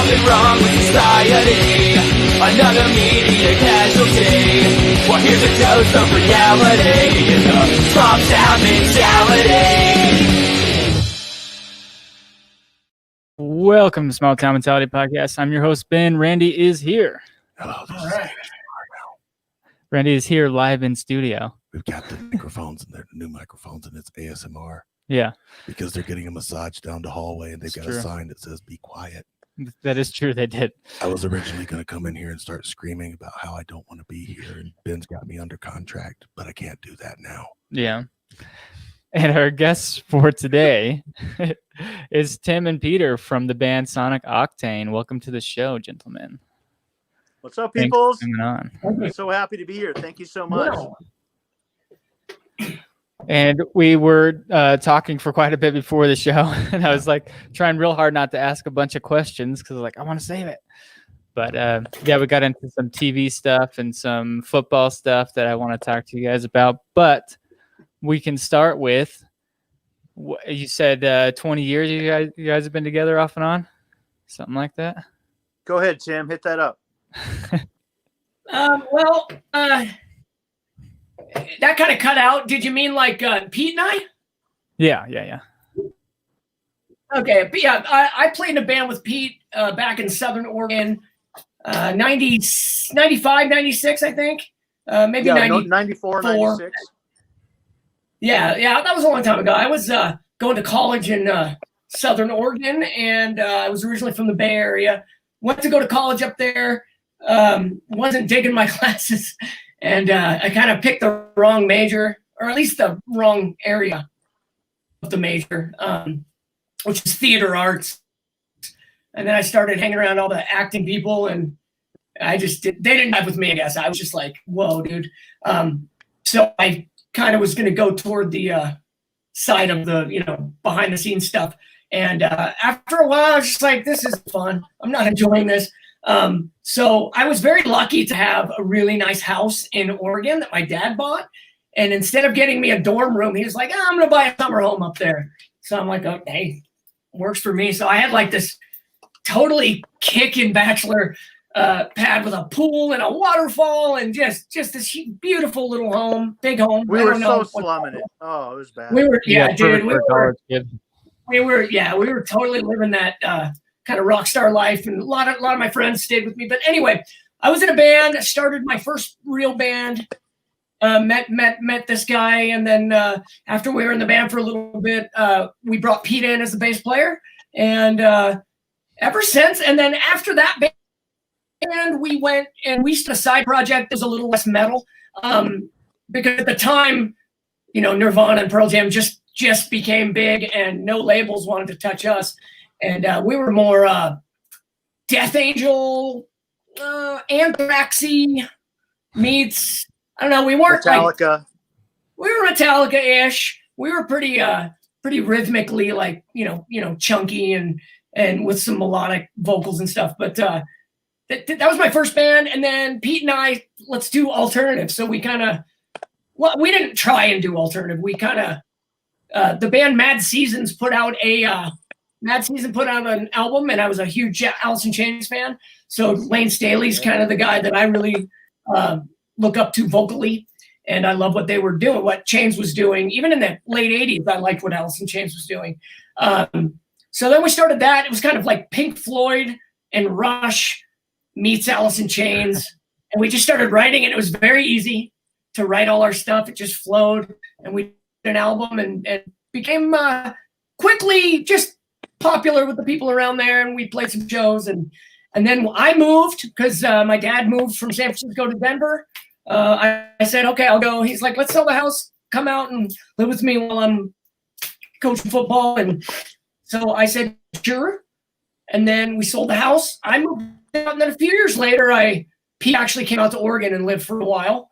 something wrong with society, another media casualty. Well, here's a dose of reality in the small town mentality. Welcome to Small Town Mentality Podcast. I'm your host, Ben. Randy is here. Hello, All right. Randy is here live in studio. We've got the microphones, and they're new microphones, and it's ASMR Yeah, because they're getting a massage down the hallway, and they've got true. a sign that says "Be quiet." that is true. They did. I was originally going to come in here and start screaming about how I don't want to be here, and Ben's got me under contract, but I can't do that now. Yeah. And our guests for today is Tim and Peter from the band Sonic Octane. Welcome to the show, gentlemen. What's up, Thanks peoples? for coming on. I'm so happy to be here. Thank you so much. And we were talking for quite a bit before the show, and I was like trying real hard not to ask a bunch of questions because like I want to save it. But yeah, we got into some TV stuff and some football stuff that I want to talk to you guys about. But we can start with you said 20 years you guys have been together off and on, something like that. Go ahead, Tim. Hit that up. That kind of cut out. Did you mean like Pete and I? Yeah. Okay, but yeah, I played in a band with Pete back in Southern Oregon, 90, 95, 96, I think. Maybe Yeah, 94. 94, 96. Yeah, that was a long time ago. I was going to college in Southern Oregon, and I was originally from the Bay Area. Went to go to college up there. Wasn't digging my classes, and I kind of picked the wrong major, or at least the wrong area of the major, which is theater arts. And then I started hanging around all the acting people, and they didn't vibe with me, I guess. I was just like, whoa, dude. So I kind of was going to go toward the side of the, behind the scenes stuff. And after a while, I was just like, this is fun. I'm not enjoying this. So I was very lucky to have a really nice house in Oregon that my dad bought. And instead of getting me a dorm room, he was like, I'm going to buy a summer home up there. So I'm like, okay, works for me. So I had like this totally kicking bachelor pad with a pool and a waterfall and just this beautiful little home, big home. We were so slumming it. Oh, it was bad. We were, dude. We were totally living that kind of rock star life, and a lot of my friends stayed with me. But anyway, I was in a band. I started my first real band. Met this guy, and then after we were in the band for a little bit, we brought Pete in as the bass player, and ever since. And then after that band, we went and we started a side project that was a little less metal, because at the time, Nirvana and Pearl Jam just became big, and no labels wanted to touch us. And we were more Death Angel, Anthraxy meets, I don't know. We weren't Metallica. We were Metallica-ish. We were pretty rhythmically chunky and with some melodic vocals and stuff. But that was my first band. And then Pete and I, let's do alternative. So we we didn't try and do alternative. We the band Mad Seasons put out an album, and I was a huge Alice in Chains fan. So Lane Staley's kind of the guy that I really look up to vocally, and I love what they were doing, what Chains was doing. Even in the late 80s, I liked what Alice in Chains was doing. So then we started that. It was kind of like Pink Floyd and Rush meets Alice in Chains, and we just started writing, and it was very easy to write all our stuff. It just flowed, and we did an album and became quickly just popular with the people around there, and we played some shows, and then I moved because my dad moved from San Francisco to Denver. I said, okay, I'll go. He's like, let's sell the house, come out and live with me while I'm coaching football. And so I said, sure. And then we sold the house. I moved out, and then a few years later, Pete actually came out to Oregon and lived for a while.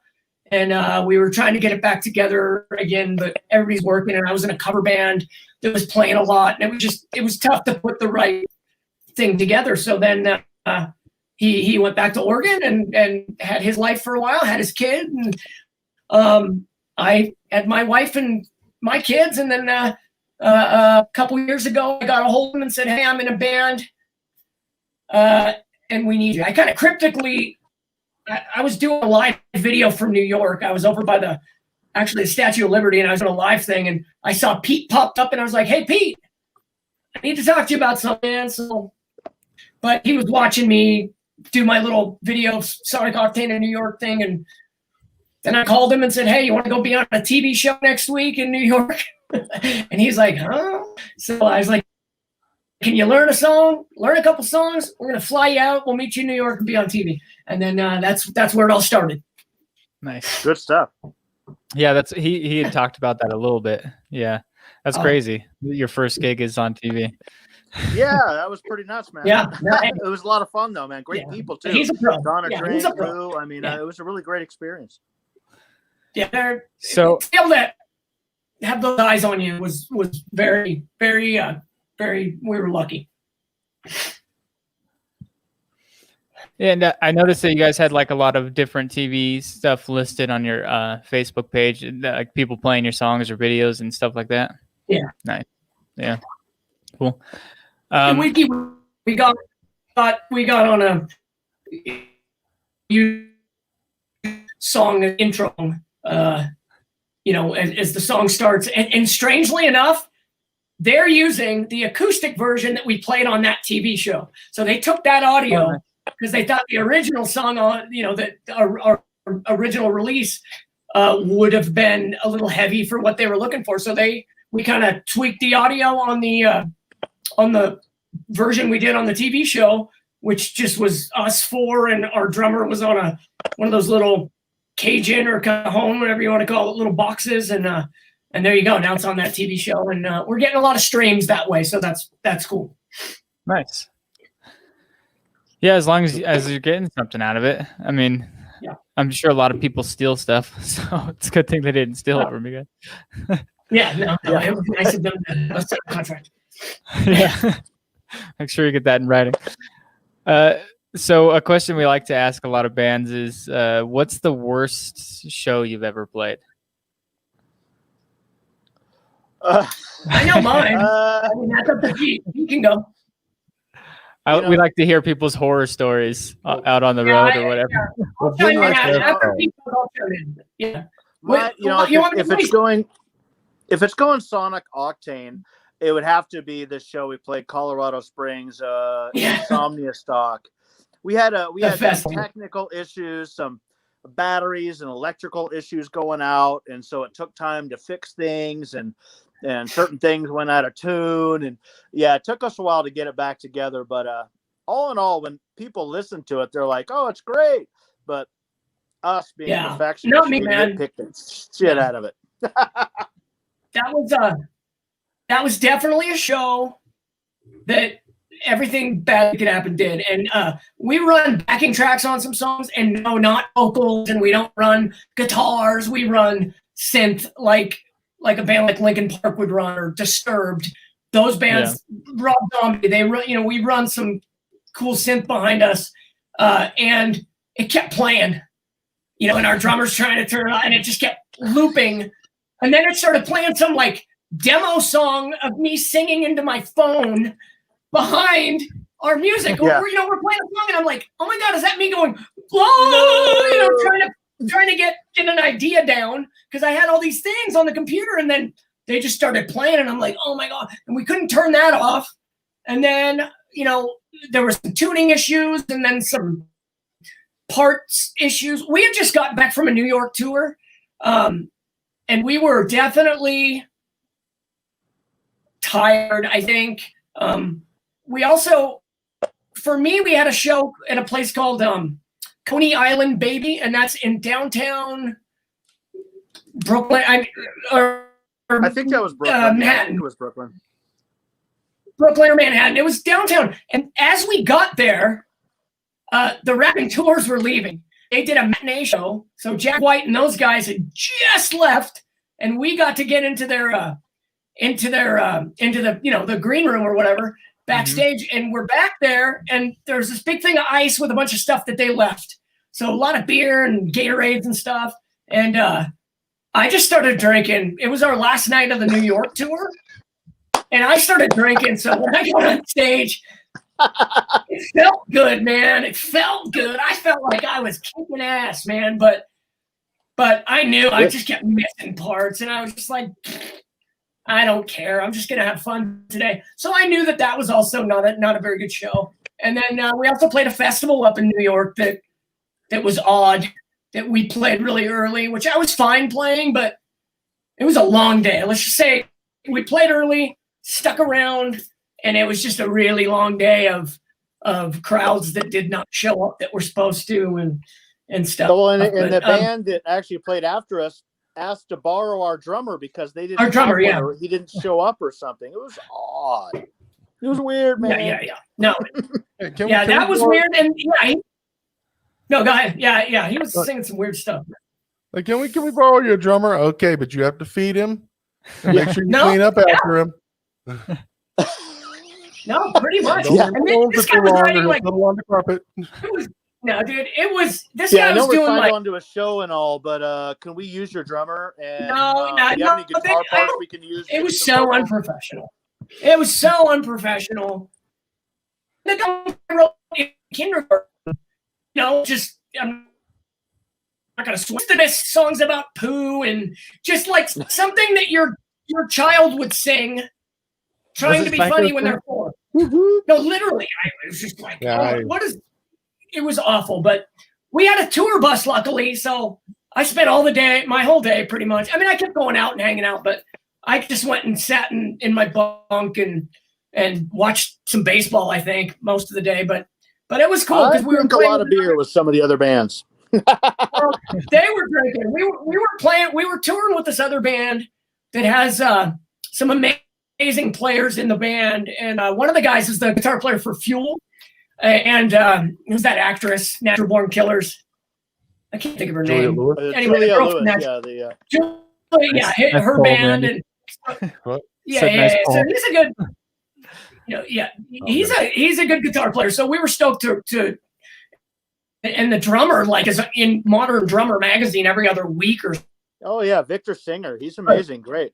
And we were trying to get it back together again, but everybody's working, and I was in a cover band that was playing a lot, and it was tough to put the right thing together. So then he went back to Oregon and had his life for a while, had his kid, and I had my wife and my kids. And then a couple years ago, I got a hold of him and said, hey, I'm in a band and we need you. I kind of cryptically, I was doing a live video from New York. I was over by the Statue of Liberty, and I was doing a live thing, and I saw Pete popped up, and I was like, "Hey, Pete, I need to talk to you about something." So, but he was watching me do my little video of Sonic Octane in New York thing, and then I called him and said, "Hey, you want to go be on a TV show next week in New York?" And he's like, "Huh?" So I was like, "Can you learn a song? Learn a couple songs. We're gonna fly you out. We'll meet you in New York and be on TV." And then that's where it all started. Nice. Good stuff. Yeah, that's he had talked about that a little bit. Yeah, that's crazy. Your first gig is on TV. Yeah, that was pretty nuts, man. Yeah, it was a lot of fun though, man. Great people too. He's a pro. Donna Yeah, Drake, he's a pro. Lou. I mean, it was a really great experience. Yeah, So to be able to have those eyes on you was very, very, very. We were lucky. and I noticed that you guys had like a lot of different TV stuff listed on your Facebook page, like people playing your songs or videos and stuff like that. Yeah. Nice. Yeah. Cool. And we got on a song intro. As the song starts, and strangely enough, they're using the acoustic version that we played on that TV show. So they took that audio because they thought the original song on, that our original release would have been a little heavy for what they were looking for. So we kind of tweaked the audio on the version we did on the TV show, which just was us four, and our drummer was on one of those little Cajun or cajon, whatever you want to call it, little boxes, and there you go. Now it's on that TV show, and we're getting a lot of streams that way, so that's cool. Nice. Yeah, as long as you're getting something out of it. I mean, yeah. I'm sure a lot of people steal stuff, so it's a good thing they didn't steal it from you guys. Yeah, no, it was nice of them to sign a contract. Yeah. Make sure you get that in writing. So a question we like to ask a lot of bands is, what's the worst show you've ever played? I know mine. I mean, that's up to Pete. You can go. We like to hear people's horror stories out on the road or whatever. Yeah. I'll chime in after people, I'll chime in. Yeah. If it's going Sonic Octane, it would have to be this show we played, Colorado Springs, Insomnia Stock. We had some technical issues, some batteries and electrical issues going out, and so it took time to fix things, and certain things went out of tune, and it took us a while to get it back together. But all in all, when people listen to it, they're like, "Oh, it's great," but us being perfectionists, we nitpicked the shit out of it. That was definitely a show that everything bad that could happen did. And we run backing tracks on some songs, and no, not vocals, and we don't run guitars. We run synth like a band like Linkin Park would run, or Disturbed. Those bands, Rob Zombie, they run, we run some cool synth behind us, and it kept playing, and our drummer's trying to turn it on, and it just kept looping. And then it started playing some like demo song of me singing into my phone behind our music. We're playing a song, and I'm like, "Oh my God, is that me going, whoa?" Trying to get an idea down, because I had all these things on the computer, and then they just started playing, and I'm like, "Oh my God!" And we couldn't turn that off. And then there were some tuning issues, and then some parts issues. We had just gotten back from a New York tour, and we were definitely tired, I think. We also, for me, we had a show at a place called Coney Island Baby, and that's in downtown Brooklyn. I think that was Brooklyn. Manhattan. I think it was Brooklyn. Brooklyn or Manhattan. It was downtown. And as we got there, the Rapping Tours were leaving. They did a matinee show. So Jack White and those guys had just left, and we got to get into the the green room or whatever backstage, and we're back there, and there's this big thing of ice with a bunch of stuff that they left. So a lot of beer and Gatorades and stuff. And I just started drinking. It was our last night of the New York tour, and I started drinking. So when I got on stage, It felt good, man. It felt good. I felt like I was kicking ass, man. But I knew I just kept missing parts, and I was just like, I don't care. I'm just gonna have fun today. So I knew that was also not a very good show. And then we also played a festival up in New York that was odd. That we played really early, which I was fine playing, but it was a long day. Let's just say we played early, stuck around, and it was just a really long day of crowds that did not show up that were supposed to and stuff. Well, and the band that actually played after us asked to borrow our drummer because they didn't. Our drummer, have one, or he didn't show up or something. It was odd. It was weird, man. Yeah. No, that was weird. And no, go ahead. Yeah, he was singing some weird stuff. Like, can we borrow your drummer? Okay, but you have to feed him. And make sure you clean up after him. No, pretty much. And this guy was writing like on the carpet. No, dude, it was this guy I know was doing signed like on to a show and all, but can we use your drummer? And no, do you have any guitar parts we can use? It was so unprofessional. It was so unprofessional. The guy wrote in kindergarten, just I'm not gonna switch the best songs about poo and just like something that your child would sing, trying to be funny when they're 4. No, literally, it was just like, what is? It was awful, but we had a tour bus, luckily, so I spent my whole day pretty much. I mean, I kept going out and hanging out, but I just went and sat in my bunk and watched some baseball, I think, most of the day. But it was cool because we were drinking a lot of beer with some of the other bands. Well, they were drinking. We were playing. We were touring with this other band that has some amazing players in the band, and one of the guys is the guitar player for Fuel. And who's that actress? Natural Born Killers. I can't think of her name. Anyway, Julia Lewis, her band and So he's a good. He's a good guitar player. So we were stoked to and the drummer is in Modern Drummer magazine every other week or. Oh yeah, Victor Singer. He's amazing. Great.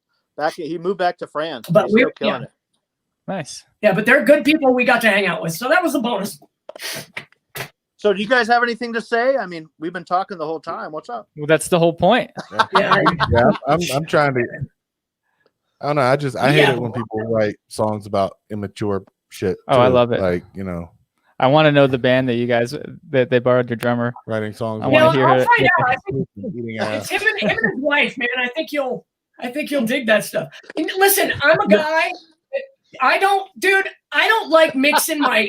He moved back to France. But we're killing it. Nice. Yeah, but they're good people we got to hang out with. So that was a bonus. So do you guys have anything to say? I mean, we've been talking the whole time. What's up? Well, that's the whole point. I'm trying to. I don't know. I hate it when people write songs about immature shit. Oh, I love it. I want to know the band that you guys that they borrowed your drummer writing songs. I want to hear I'll it. find out. I think it's him and his wife, man. I think you'll dig that stuff. And listen, I'm a guy. I don't like mixing my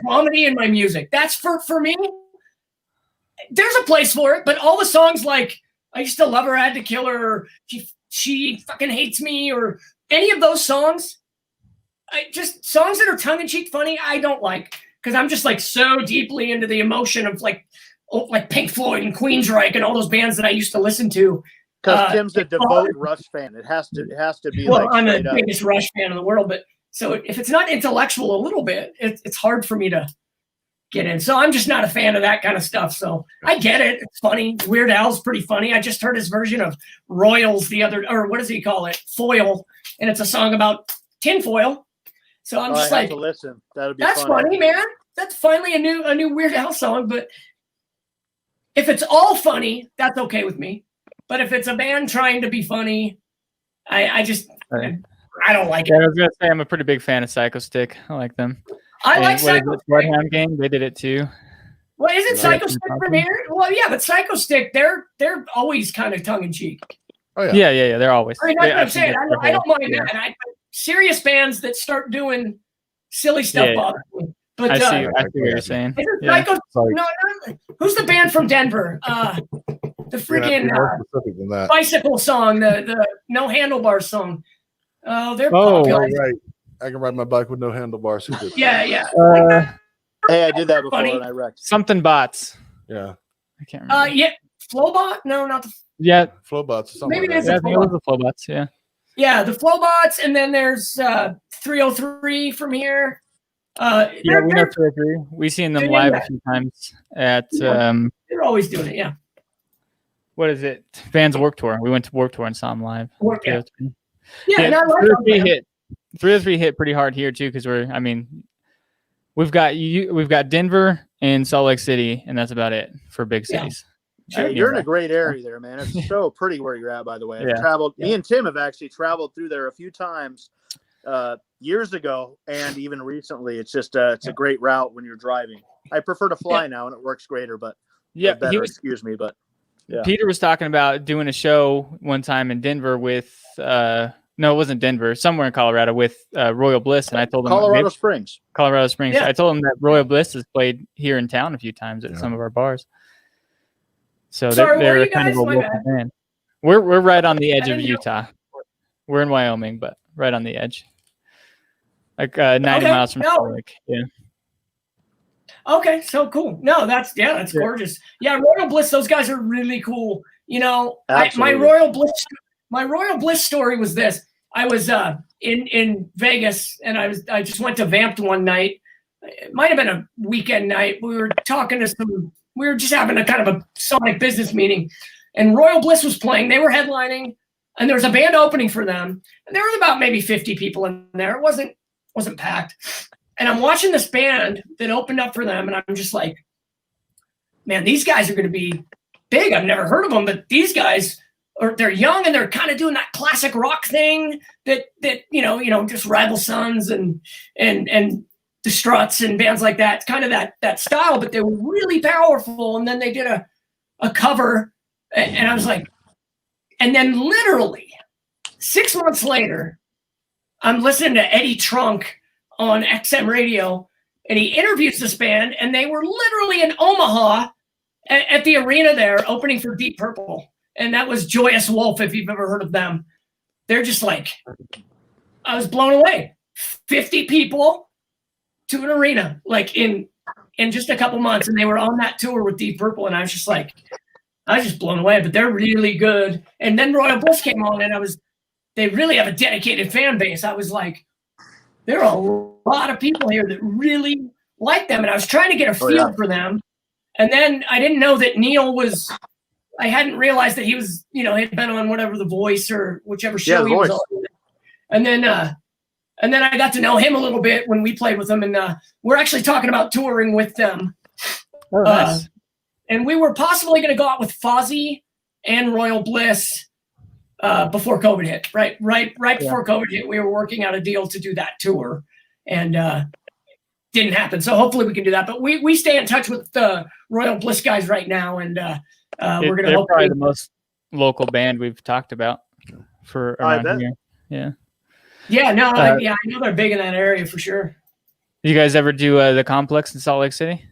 comedy and my music. That's for me. There's a place for it, but all the songs like I used to love her, I had to kill her, or she fucking hates me, or any of those songs, songs that are tongue in cheek funny, I don't like, because I'm just like so deeply into the emotion of like Pink Floyd and Queensryche and all those bands that I used to listen to. Because Tim's a devout Rush fan. It has to be. Well, I'm the biggest Rush fan in the world, but. So if it's not intellectual a little bit, it's hard for me to get in. So I'm just not a fan of that kind of stuff. So I get it. It's funny. Weird Al's pretty funny. I just heard his version of Royals what does he call it? Foil. And it's a song about tinfoil. So I'm just like, to listen. That's funny, man. That's finally a new Weird Al song. But if it's all funny, that's okay with me. But if it's a band trying to be funny, I don't like it. I was gonna say I'm a pretty big fan of Psycho Stick. I like them. I like Psycho Stick. Bloodhound Gang, they did it too. Well, isn't Psycho Stick from here? Well, yeah, but Psycho Stick, they're always kind of tongue in cheek. Oh yeah. Yeah. They're always. I mean, that's what I'm saying. I don't mind that. Serious bands that start doing silly stuff bother me. But I see what you're saying. No, who's the band from Denver? The freaking bicycle song, the No Handlebars song. Oh, they're right. I can ride my bike with no handlebars. Yeah. Hey, I did that before and I wrecked. Something bots. Yeah. I can't remember. Yeah. Flowbot? No, not the. Yeah. Flowbots. Maybe like it was the Flowbots. Yeah. Yeah, the Flowbots, and then there's 303 from here. We know 303. We've seen them live a few times at. They're always doing it. Yeah. What is it? Vans Warped Tour. We went to Warped Tour and saw them live. Yeah, and I like 303 hit pretty hard here too, because we've got Denver and Salt Lake City, and that's about it for big cities. Hey, you're in a great area there, man. It's so pretty where you're at, by the way. I've Yeah. traveled. Me and Tim have actually traveled through there a few times years ago and even recently. It's just it's a great route when you're driving. I prefer to fly now, and it works greater, but better, excuse me. But yeah. Peter was talking about doing a show one time in Denver with no, it wasn't Denver, somewhere in Colorado with Royal Bliss, and I told him Colorado Springs. Yeah. I told him that Royal Bliss has played here in town a few times at some of our bars. So they're kind of a local band. We're right on the edge of Utah. We're in Wyoming, but right on the edge, like 90 miles from Salt Lake. Yeah. Okay, so cool. No, that's gorgeous. Yeah, Royal Bliss. Those guys are really cool. You know, my Royal Bliss story was this. I was in Vegas, and I just went to Vamped one night. It might have been a weekend night. We were talking to we were just having a kind of a Sonic business meeting, and Royal Bliss was playing. They were headlining, and there was a band opening for them. And there was about maybe 50 people in there. It wasn't packed. And I'm watching this band that opened up for them, and I'm just like, man, these guys are going to be big. I've never heard of them, but these guys they're young, and they're kind of doing that classic rock thing that just Rival Sons and the Struts and bands like that, kind of that style, but they were really powerful. And then they did a cover, and I was like, and then literally 6 months later, I'm listening to Eddie Trunk on XM radio, and he interviews this band, and they were literally in Omaha at the arena there opening for Deep Purple. And that was Joyous Wolf, if you've ever heard of them. They're just like, I was blown away. 50 people to an arena, like in just a couple months. And they were on that tour with Deep Purple. And I was just blown away, but they're really good. And then Royal Bliss came on, and they really have a dedicated fan base. I was like, there are a lot of people here that really like them. And I was trying to get a feel for them. And then I didn't know that Neil I hadn't realized that he was, he had been on whatever The Voice or whichever show he was on. And then I got to know him a little bit when we played with him. And we're actually talking about touring with them. Oh, nice. And we were possibly going to go out with Fozzy and Royal Bliss before COVID hit. Right before COVID hit, we were working out a deal to do that tour, and didn't happen. So hopefully we can do that. But we stay in touch with the Royal Bliss guys right now, and we're going to. They're probably the most local band we've talked about for around here. Yeah. Yeah. No. I know they're big in that area for sure. You guys ever do the Complex in Salt Lake City?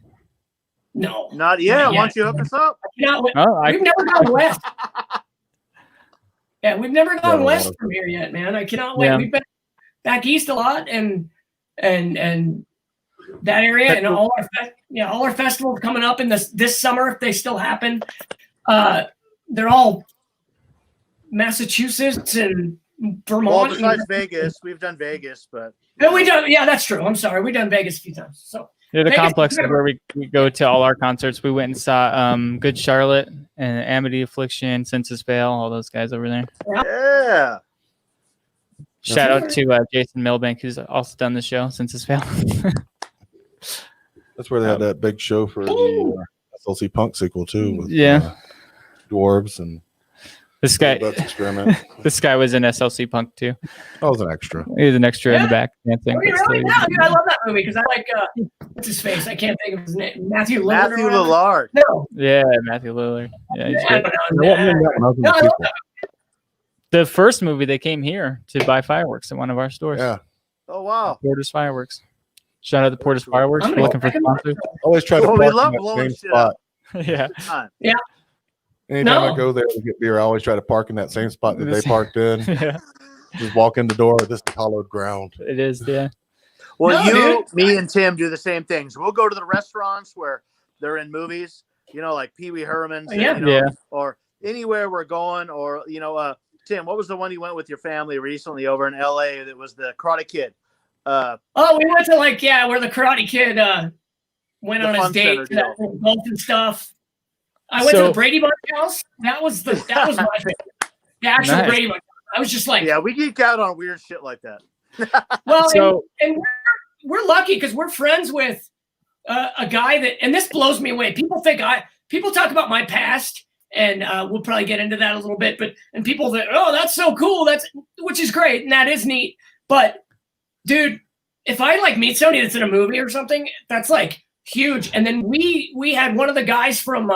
No, not yet. Why don't you hook us up? We've never gone west. Yeah, we've never gone west from here yet, man. I cannot wait. We've been back east a lot, and that area, and all our festivals coming up in this summer, if they still happen. They're all Massachusetts and Vermont. Well, besides Vegas, we've done Vegas, but no, we done. Yeah, that's true. I'm sorry, we've done Vegas a few times. So the Vegas, Complex is where we go to all our concerts. We went and saw Good Charlotte and Amity Affliction, Census Fail, all those guys over there. Yeah. Shout out to Jason Milbank, who's also done the show, Census Fail. That's where they had that big show for the SLC Punk sequel too. With, dwarves and this guy. Experiment. This guy was in SLC Punk too. I was an extra. He was an extra in the back dancing. Really? No, dude, I love that movie because I like what's his face? I can't think of his name. Matthew Lillard. No. Yeah, Matthew Lillard. Yeah, he's I good. don't know. The first movie, they came here to buy fireworks at one of our stores. Yeah. Oh wow. Porter's Fireworks. Shout out to Porter's Fireworks. We're looking for sponsors. Always try to park we in love that blowing same shit spot. up. Yeah. Yeah. Anytime I go there to get beer, I always try to park in that same spot that they parked in. Yeah. Just walk in the door. This is hollowed ground. It is, yeah. Well, me, and Tim do the same things. We'll go to the restaurants where they're in movies, like Pee Wee Herman's, or anywhere we're going, or Tim, what was the one you went with your family recently over in LA that was the Karate Kid? We went to where the Karate Kid went on his date to that golf and stuff. I went to the Brady Bunch house. That was my favorite. The actual Brady Bunch. I was just like, we geek out on weird shit like that. Well, and we're lucky because we're friends with a guy that, and this blows me away. People talk about my past, and we'll probably get into that a little bit. And people that, oh, that's so cool. Which is great, and that is neat. But dude, if I like meet somebody that's in a movie or something, that's like huge. And then we had one of the guys from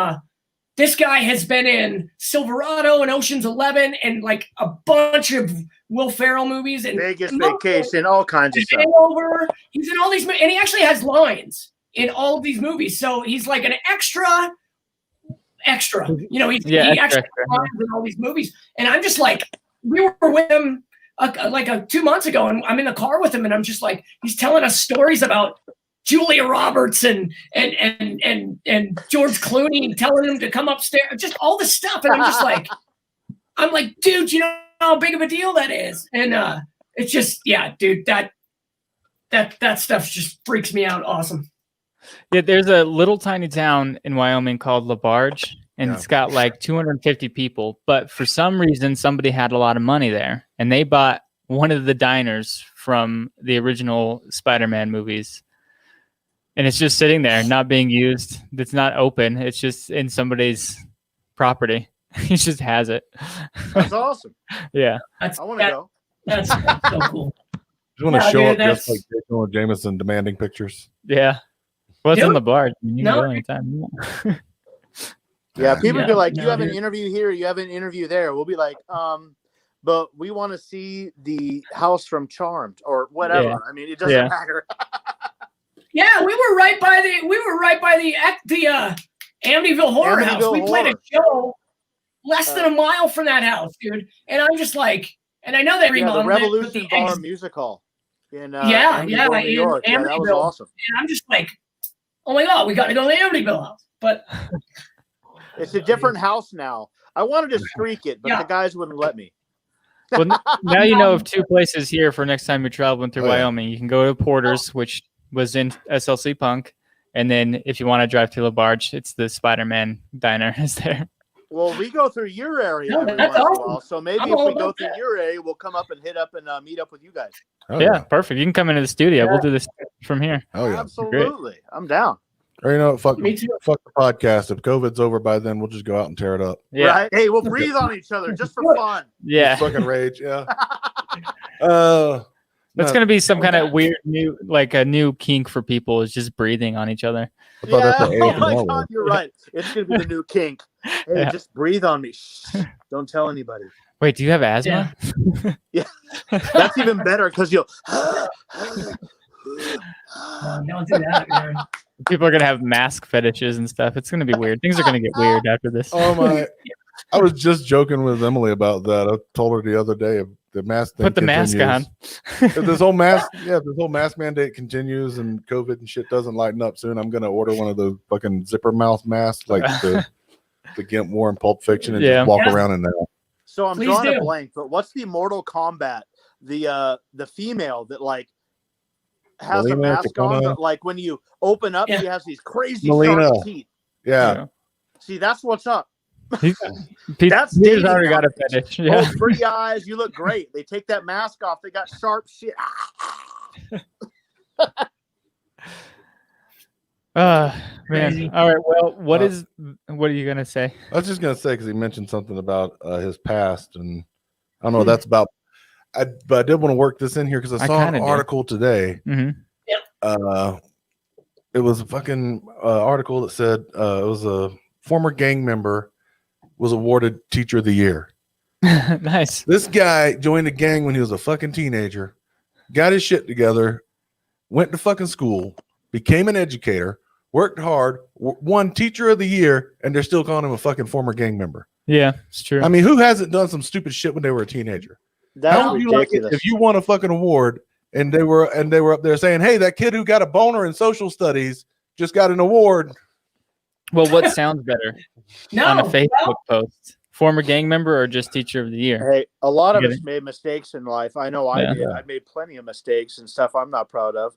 this guy has been in Silverado and Ocean's 11 and like a bunch of Will Ferrell movies and Vegas Vacation, all kinds of stuff. He's in all these movies, and he actually has lines in all of these movies. So he's like an extra. You know, he actually has lines in all these movies. And I'm just like, we were with him 2 months ago, and I'm in the car with him, and I'm just like, he's telling us stories about Julia Roberts and George Clooney, and telling him to come upstairs, just all this stuff. And I'm just like, dude, you know how big of a deal that is? And it's just, yeah, dude, that stuff just freaks me out. Awesome. Yeah, there's a little tiny town in Wyoming called LaBarge, and it's got like 250 people. But for some reason, somebody had a lot of money there, and they bought one of the diners from the original Spider-Man movies. And it's just sitting there, not being used. It's not open. It's just in somebody's property. He just has it. That's awesome. Yeah. I want to go. That's so cool. Just want to show up just like Jason Jameson demanding pictures. Yeah. Well, it's in the bar. You can go anytime. Yeah, people be like, you have an interview here, you have an interview there. We'll be like, but we want to see the house from Charmed or whatever. Yeah. I mean, it doesn't matter. Yeah, we were right by the Amityville Horror House. We played a show less than a mile from that house, dude. And I'm just like, and I know they remodeled the Revolution Bar Music Hall in New York. Yeah, that was awesome. And I'm just like, oh my God, we got to go to the Amityville house. But it's a different house now. I wanted to streak it, but the guys wouldn't let me. Well, now you know of two places here for next time you're traveling through Wyoming. You can go to Porter's, which was in SLC Punk, and then if you want to drive to LaBarge, it's the Spider-Man diner is there. Well, we go through your area every once in a while, so maybe if we go through your area, we'll come up and hit up and meet up with you guys. Yeah, perfect. You can come into the studio. We'll do this from here. Oh yeah, absolutely. Great. I'm down. Or fuck the podcast. If COVID's over by then, we'll just go out and tear it up. Yeah. Right? Hey, we'll breathe on each other just for fun. Yeah. Just fucking rage. Yeah. That's going to be some kind of weird new, like a new kink for people is just breathing on each other. Yeah. Oh my God, you're right. It's going to be the new kink. Hey, just breathe on me. Shh. Don't tell anybody. Wait, do you have asthma? Yeah. That's even better because you'll. Don't do that, man. People are going to have mask fetishes and stuff. It's going to be weird. Things are going to get weird after this. Oh my. I was just joking with Emily about that. I told her the other day the mask thing Put the continues. mask on. If this whole mask mandate continues and COVID and shit doesn't lighten up soon, I'm gonna order one of those fucking zipper mouth masks like the Gimp wore in Pulp Fiction and just walk around in there. So I'm drawing a blank, but what's the Mortal Kombat? The female that like has a mask on, but like when you open up, she has these crazy sharp teeth. Yeah. See, that's what's up. That's he's already got a fetish. Yeah. Oh, pretty eyes, you look great. They take that mask off, they got sharp shit. Man. All right. Well, what are you gonna say? I was just gonna say because he mentioned something about his past, and I don't know. That's about. But I did want to work this in here because I saw an article today. Mm-hmm. It was a fucking article that said it was a former gang member was awarded Teacher of the Year. Nice. This guy joined a gang when he was a fucking teenager, got his shit together, went to fucking school, became an educator, worked hard, won Teacher of the Year, and they're still calling him a fucking former gang member. Yeah, it's true. I mean, who hasn't done some stupid shit when they were a teenager? How would you like it if you won a fucking award and they were up there saying, "Hey, that kid who got a boner in social studies just got an award"? Well, what sounds better on a Facebook post? Former gang member or just Teacher of the Year? Hey, a lot of us made mistakes in life. I know I did. I made plenty of mistakes and stuff I'm not proud of.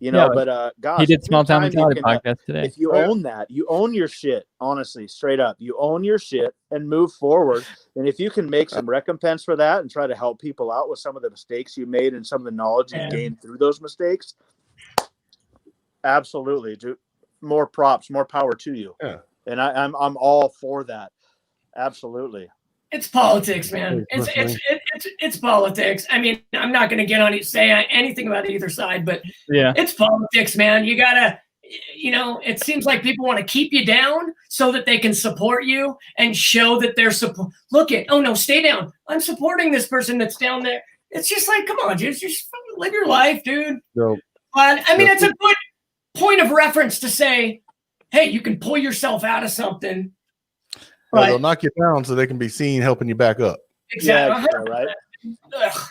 But gosh, he did Small Town Mentality podcast today. If you own that, you own your shit, honestly, straight up. You own your shit and move forward. And if you can make some recompense for that and try to help people out with some of the mistakes you made and some of the knowledge you gained through those mistakes, Absolutely, dude. More props, more power to you. Yeah. And I'm all for that. Absolutely. It's politics, man. It's politics. I mean, I'm not going to get on it, say anything about either side, but Yeah. it's politics, man. You gotta, it seems like people want to keep you down so that they can support you and show that they're support. Look at, oh no, stay down. I'm supporting this person that's down there. It's just like, come on, dude, just live your life, dude. So, But I mean, it's a good point of reference to say, hey, you can pull yourself out of something. well, they'll knock you down so they can be seen helping you back up. Exactly. Yeah, right. Ugh.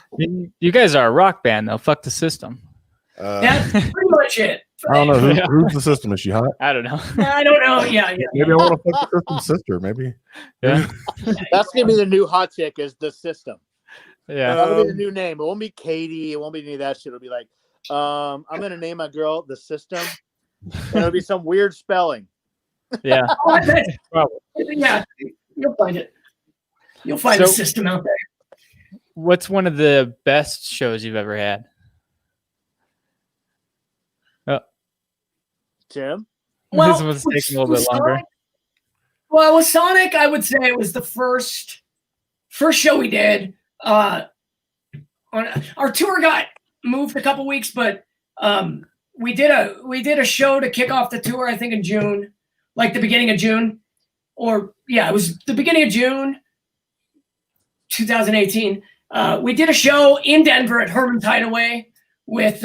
You guys are a rock band, though. Fuck the system. That's pretty much it. I don't know who's the system. Is she hot? I don't know. I don't know. Yeah. Maybe I want to fuck the system's sister. Maybe. Yeah. That's gonna be the new hot chick. Is the system? Yeah. That'll be the new name. It won't be Katie. It won't be any of that shit. It'll be like, I'm gonna name my girl the system, and it'll be some weird spelling. Yeah. Oh, I bet. Probably. Yeah. You'll find it. You'll find a system out there. What's one of the best shows you've ever had? Tim? Well, This one's taking a little bit longer. Well, with Sonic, I would say it was the first show we did. On our tour got moved a couple weeks, but we did a show to kick off the tour. I think in June, like the beginning of June, or yeah, it was the beginning of June, 2018. We did a show in Denver at Herman's Hideaway with.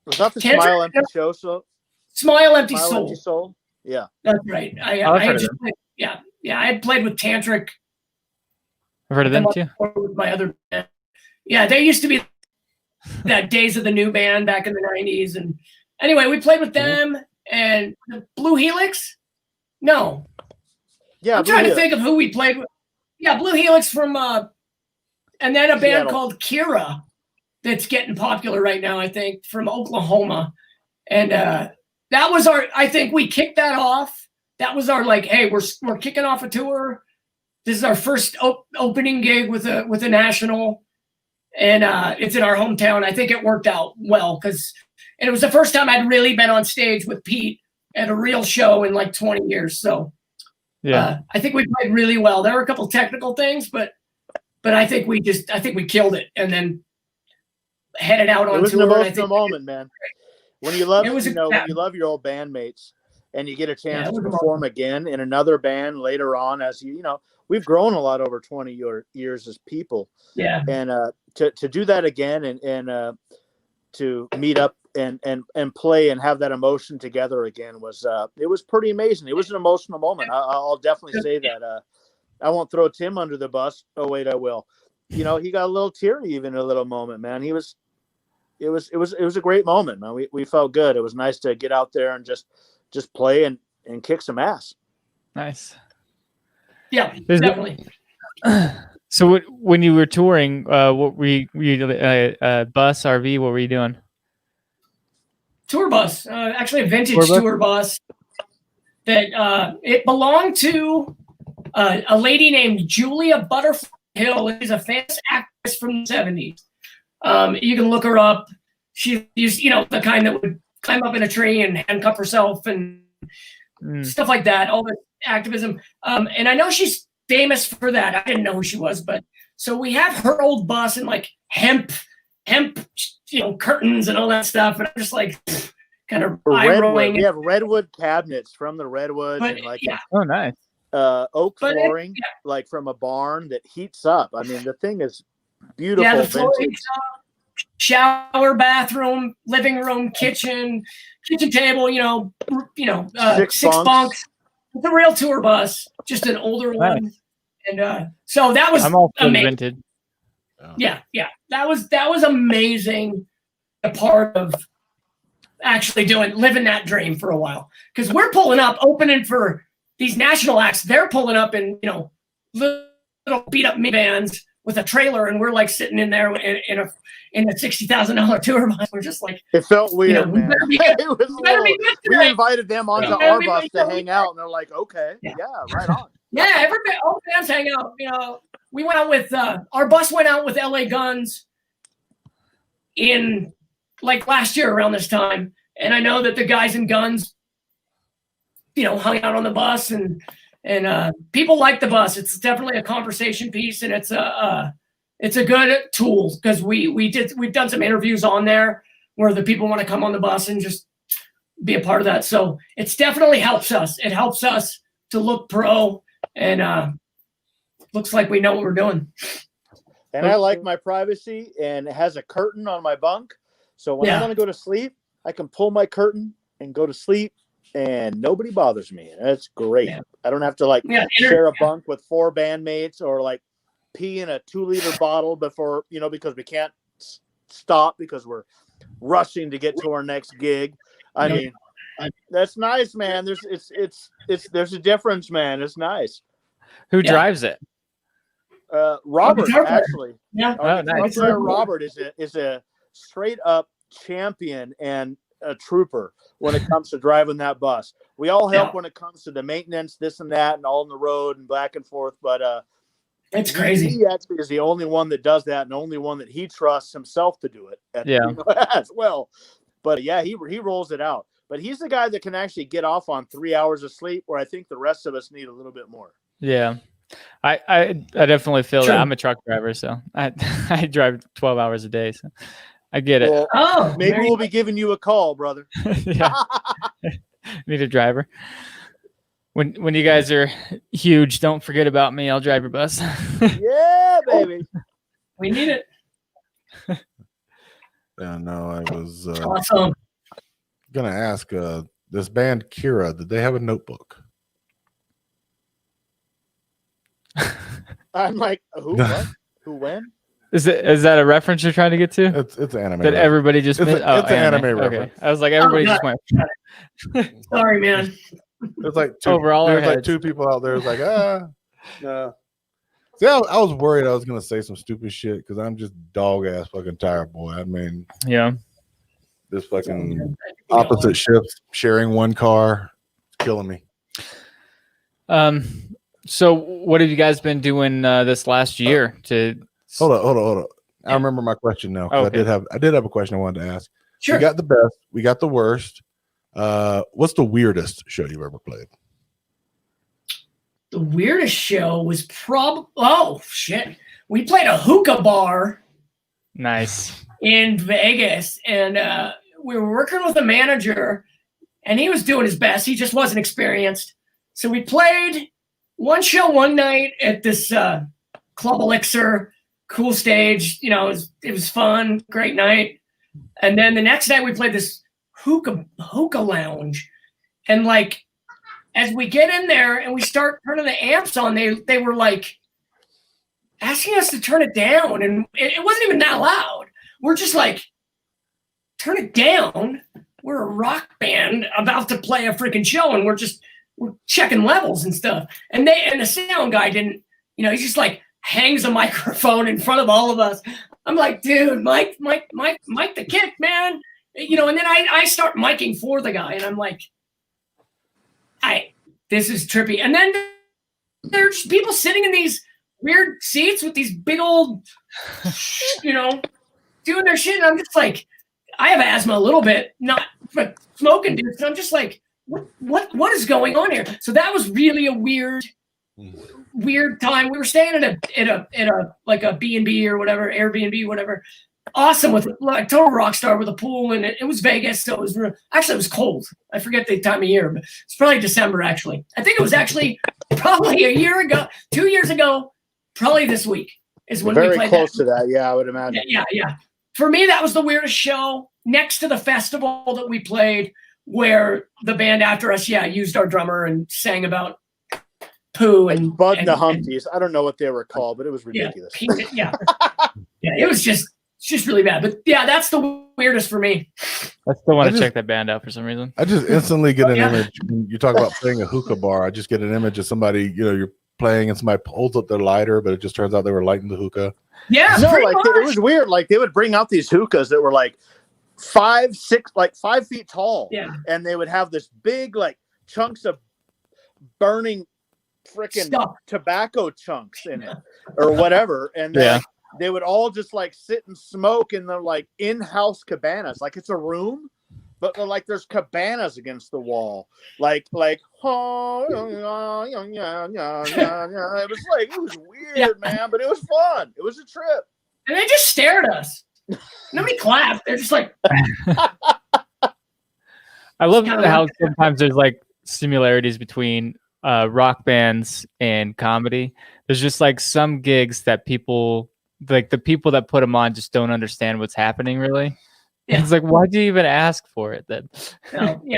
Was that the Smile Empty Show? So Smile Empty Smile Soul. Empty Soul. Yeah, that's right. I had just played, yeah. I had played with Tantric. I've heard of them too. With my other band. Yeah, they used to be that Days of the New band back in the 90s. And anyway, we played with them and Blue Helix. No. Yeah, I'm trying to think of who we played with. Yeah, Blue Helix from and then a band Seattle. called Kira that's getting popular right now, I think, from Oklahoma. And that was I think we kicked that off. That was our like, hey, we're kicking off a tour. This is our first opening gig with a national, and it's in our hometown. I think it worked out well because it was the first time I'd really been on stage with Pete at a real show in like 20 years. So yeah, I think we played really well. There were a couple technical things, but I think we killed it, and then headed out on tour. It was an emotional moment, man. When you love, when you love your old bandmates, and you get a chance to perform again in another band later on, as we've grown a lot over 20 years as people. Yeah. And to do that again and to meet up and play and have that emotion together again was it was pretty amazing. It was an emotional moment. I'll definitely say that. I won't throw Tim under the bus. Oh wait, I will. He got a little teary even in a little moment, man. It was a great moment, man. We felt good. It was nice to get out there and just play and kick some ass. Nice. Yeah, definitely. So when you were touring, what were you bus, RV? What were you doing? Tour bus. Actually, a vintage tour bus that it belonged to a lady named Julia Butterfly Hill. She's a famous actress from the 70s. You can look her up. She's the kind that would climb up in a tree and handcuff herself and stuff like that. All the activism. And I know she's famous for that. I didn't know who she was, but so we have her old bus and like hemp, curtains and all that stuff. And I'm just like kind of eye rolling. We have redwood cabinets from the redwood and like oh nice. Oak flooring like from a barn that heats up. I mean, the thing is beautiful. Yeah, the floor heats up. Shower, bathroom, living room, kitchen table. Six bunks. It's a real tour bus, just an older one, and so that was amazing. Yeah, that was amazing. A part of actually living that dream for a while, because we're pulling up, opening for these national acts. They're pulling up in little beat up minivans with a trailer, and we're like sitting in there in a $60,000 tour bus. We're just like, it felt weird, man. We invited them onto our bus to hang out, and they're like, okay, yeah, right on. Yeah, all bands hang out. We went out with our bus went out with LA Guns in like last year around this time, And I know that the guys in guns, hung out on the bus and people like the bus. It's definitely a conversation piece, and it's a good tool because we've done some interviews on there where the people want to come on the bus and just be a part of that. So it's definitely helps us. It helps us to look pro and looks like we know what we're doing. And I like my privacy, and it has a curtain on my bunk. So when I want to go to sleep, I can pull my curtain and go to sleep, and nobody bothers me. That's great. Yeah. I don't have to share a bunk with 4 bandmates or pee in a 2-liter bottle before, because we can't stop because we're rushing to get to our next gig. I mean, that's nice, man. There's a difference, man. It's nice. Who drives it? Robert, actually. Yeah. Nice. Robert is a straight up champion and a trooper when it comes to driving that bus. We all help when it comes to the maintenance, this and that, and all on the road and back and forth. But it's crazy. He actually is the only one that does that, and the only one that he trusts himself to do it. As well. But he rolls it out. But he's the guy that can actually get off on 3 hours of sleep, where I think the rest of us need a little bit more. Yeah. I definitely feel that. I'm a truck driver, so I drive 12 hours a day, so I get it. Well, maybe we'll be giving you a call, brother. Yeah. Need a driver. When you guys are huge, don't forget about me. I'll drive your bus. Yeah, baby. We need it. Yeah, no, I was awesome. Gonna ask this band Kira, did they have a notebook? I'm like, who? What? Who? When? Is that a reference you're trying to get to? It's an anime. That everybody just it's, missed? it's an anime reference. Okay. I was like, everybody just went. Sorry, man. There's like there's 2 people out there. It's like no. See, I was worried I was gonna say some stupid shit because I'm just dog ass fucking tired, boy. I mean, yeah, this fucking opposite shifts, sharing one car, it's killing me. So what have you guys been doing this last year to hold on. I remember my question now. Okay. I did have a question I wanted to ask. Sure. We got the best, we got the worst. What's the weirdest show you've ever played? The weirdest show was we played a hookah bar. Nice. In Vegas, and we were working with a manager, and he was doing his best. He just wasn't experienced. So we played one show one night at this Club Elixir, cool stage. It was fun, great night. And then the next night we played this hookah lounge, and as we get in there and we start turning the amps on, they were asking us to turn it down, and it wasn't even that loud. We're just turn it down. We're a rock band about to play a freaking show, and we're checking levels and stuff. And the sound guy didn't, he just hangs a microphone in front of all of us. I'm like, dude, Mike the kick, man. And then I start miking for the guy, and I'm like, this is trippy. And then there's people sitting in these weird seats with these big old, doing their shit. And I'm just I have asthma a little bit, not but smoking, dude. So I'm just what is going on here? So that was really a weird time. We were staying at a B&B or whatever, Airbnb, whatever. Awesome, with total rock star with a pool, and it was Vegas, so it was cold. I forget the time of year, but it's probably December. Actually, I think it was actually probably a year ago, 2 years ago, probably this week is when we played. Very close to that, yeah, I would imagine. Yeah. For me, that was the weirdest show next to the festival that we played, where the band after us, used our drummer and sang about poo and Bud and the Humpties. I don't know what they were called, but it was ridiculous. Yeah, it was just really bad. But yeah, that's the weirdest for me. I still want to check that band out for some reason. I just instantly get an image. When you talk about playing a hookah bar, I just get an image of somebody, you're playing and somebody holds up their lighter, but it just turns out they were lighting the hookah. Yeah, no, it was weird. They would bring out these hookahs that were 5, 6, 5 feet tall. Yeah. And they would have this big chunks of burning freaking tobacco chunks in it or whatever. And then they would all just sit and smoke in the in-house cabanas. It's a room, but like there's cabanas against the wall, like oh, it was weird, man, but it was fun. It was a trip. And they just stare at us. Nobody clapped. They're just like. I love how sometimes there's like similarities between rock bands and comedy. There's just like some gigs that people, like the people that put them on, just don't understand what's happening really. Yeah. It's like, why do you even ask for it then? No, yeah,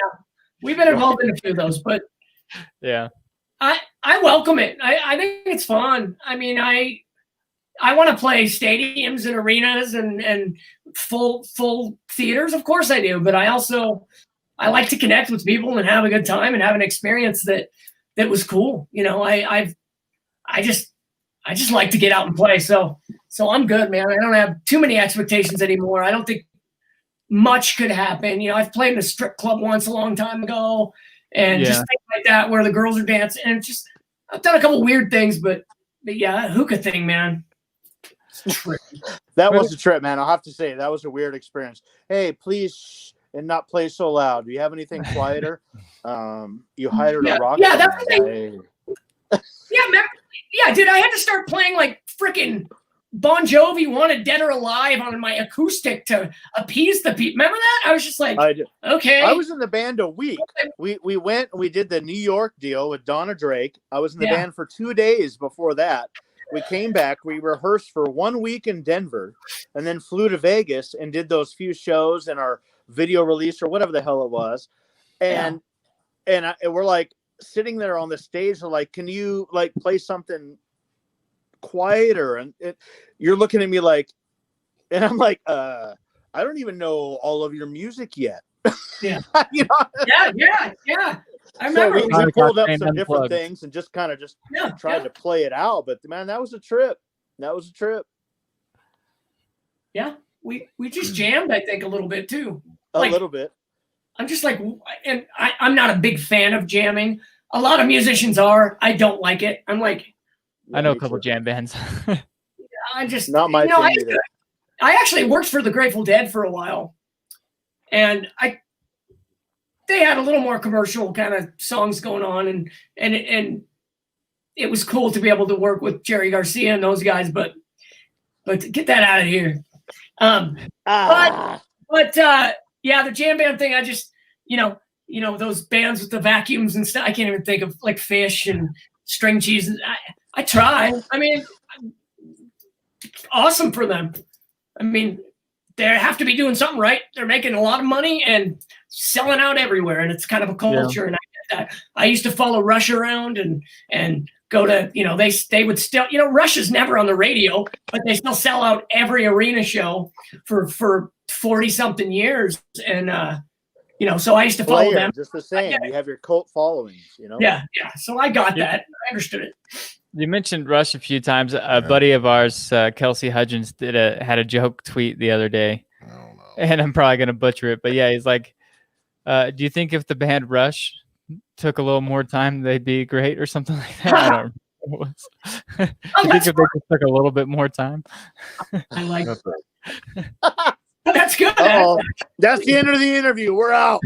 we've been involved in a few of those, but yeah, I welcome it. I think it's fun. I mean, I want to play stadiums and arenas and full theaters. Of course I do, but I like to connect with people and have a good time and have an experience that was cool. You know, I just like to get out and play. So I'm good, man. I don't have too many expectations anymore. I don't think much could happen. You know, I've played in a strip club once a long time ago and just things like that where the girls are dancing, and I've done a couple weird things, but yeah, hookah thing, man. That was a trip, man. I'll have to say that was a weird experience. Hey, please and not play so loud. Do you have anything quieter? You hired a rock. Yeah, that's the thing. Yeah, dude, I had to start playing like freaking Bon Jovi Wanted Dead or Alive on my acoustic to appease the people. Remember that? I was just like, okay. I was in the band a week. We went and we did the New York deal with Donna Drake. I was in the band for 2 days before that. We came back. We rehearsed for 1 week in Denver and then flew to Vegas and did those few shows and our video release or whatever the hell it was. And we're like sitting there on the stage. We're like, can you like play something quieter? And you're looking at me like, and I'm like, I don't even know all of your music yet. Yeah. You know? Yeah. I remember. So we pulled up some different things and just kind of tried to play it out. But man, that was a trip. Yeah. We just jammed, I think, a little bit too. A little bit. I'm just like, and I'm not a big fan of jamming. A lot of musicians are. I don't like it. I'm like, I know a couple jam bands. I just not my thing either. I actually worked for the Grateful Dead for a while, and they had a little more commercial kind of songs going on, and it was cool to be able to work with Jerry Garcia and those guys, but get that out of here. Yeah, the jam band thing, I just, you know, those bands with the vacuums and stuff, I can't even think of like Fish and String Cheese. I try. I mean, awesome for them. I mean, they have to be doing something right. They're making a lot of money and selling out everywhere, and it's kind of a culture. And I get that. I used to follow Rush around and go to, you know, they would still, you know, Rush is never on the radio, but they still sell out every arena show for 40 something years. And, you know, so I used to follow them. Just the same. You have your cult following, you know? Yeah. So I got that. I understood it. You mentioned Rush a few times. A buddy of ours, Kelsey Hudgens, had a joke tweet the other day. I don't know. And I'm probably going to butcher it, but yeah, he's like, do you think if the band Rush took a little more time, they'd be great or something like that? I don't know. I think if they just took a little bit more time. I like that. That's good. That's the end of the interview. We're out.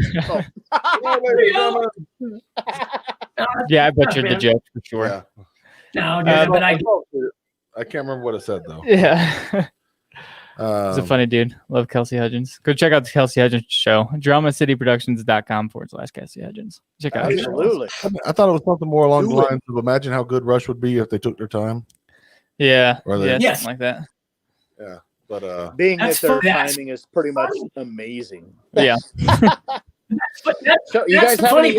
Yeah, I butchered the joke for sure. Yeah. No, dude, but I can't remember what it said though. Yeah. He's a funny dude. Love Kelsey Hudgens. Go check out the Kelsey Hudgens show. DramaCityProductions.com/Kelsey Hudgens. Check out Absolutely. I thought it was something more along the lines of imagine how good Rush would be if they took their time. Yeah. Or they, something like that. Yeah. But being that their timing is pretty much amazing. Yeah. So you guys have any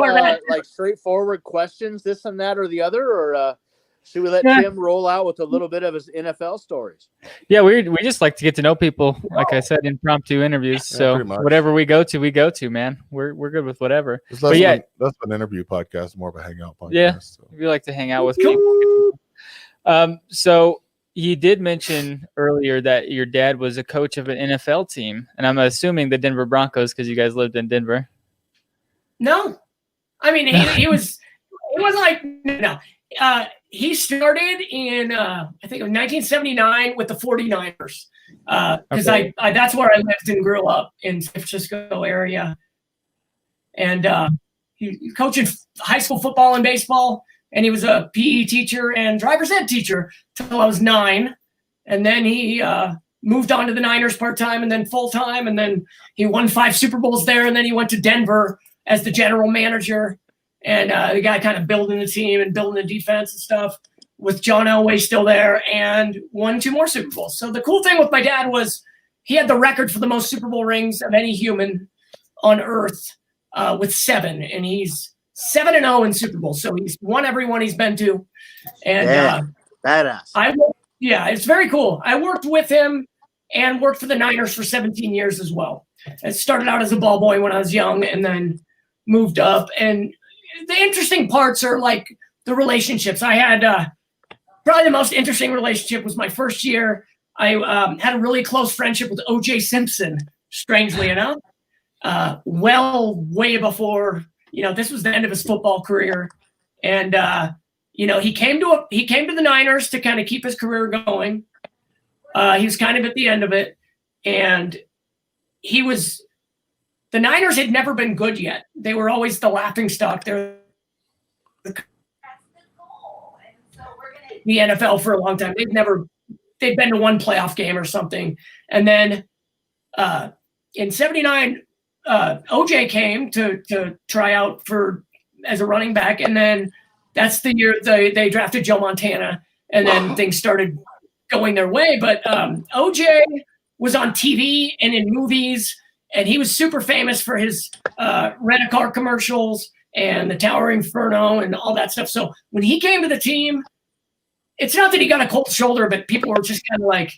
like straightforward questions, this and that or the other, or should we let Tim roll out with a little bit of his NFL stories? Yeah, we just like to get to know people. Like I said, impromptu interviews. So whatever we go to, man, we're good with whatever. But yeah, that's an interview podcast, more of a hangout podcast. Yeah, so. We like to hang out with people. So you did mention earlier that your dad was a coach of an NFL team, and I'm assuming the Denver Broncos because you guys lived in Denver. No, I mean he was. It was like no. He started in I think it was 1979 with the 49ers because I that's where I lived and grew up in San Francisco area, and he coaching high school football and baseball, and he was a PE teacher and driver's ed teacher till I was 9, and then he moved on to the Niners part-time and then full-time, and then he won 5 Super Bowls there, and then he went to Denver as the general manager, and the guy kind of building the team and building the defense and stuff with John Elway still there, and won 2 more Super Bowls. So the cool thing with my dad was he had the record for the most Super Bowl rings of any human on earth with 7, and he's 7-0 in Super Bowls. So he's won every one he's been to. And badass. Yeah, it's very cool. I worked with him and worked for the Niners for 17 years as well. I started out as a ball boy when I was young and then moved up. And the interesting parts are like the relationships. I had probably the most interesting relationship was my first year. I had a really close friendship with O.J. Simpson, strangely enough. Way before, this was the end of his football career. And, he came to the Niners to kind of keep his career going. He was kind of at the end of it. And the Niners had never been good yet. They were always the laughingstock. They're the NFL for a long time. They'd been to one playoff game or something. And then in 79, OJ came to try out as a running back. And then that's the year they drafted Joe Montana. And then things started going their way. But OJ was on TV and in movies. And he was super famous for his rent-a-car commercials and the Tower Inferno and all that stuff. So when he came to the team, it's not that he got a cold shoulder, but people were just kind of like,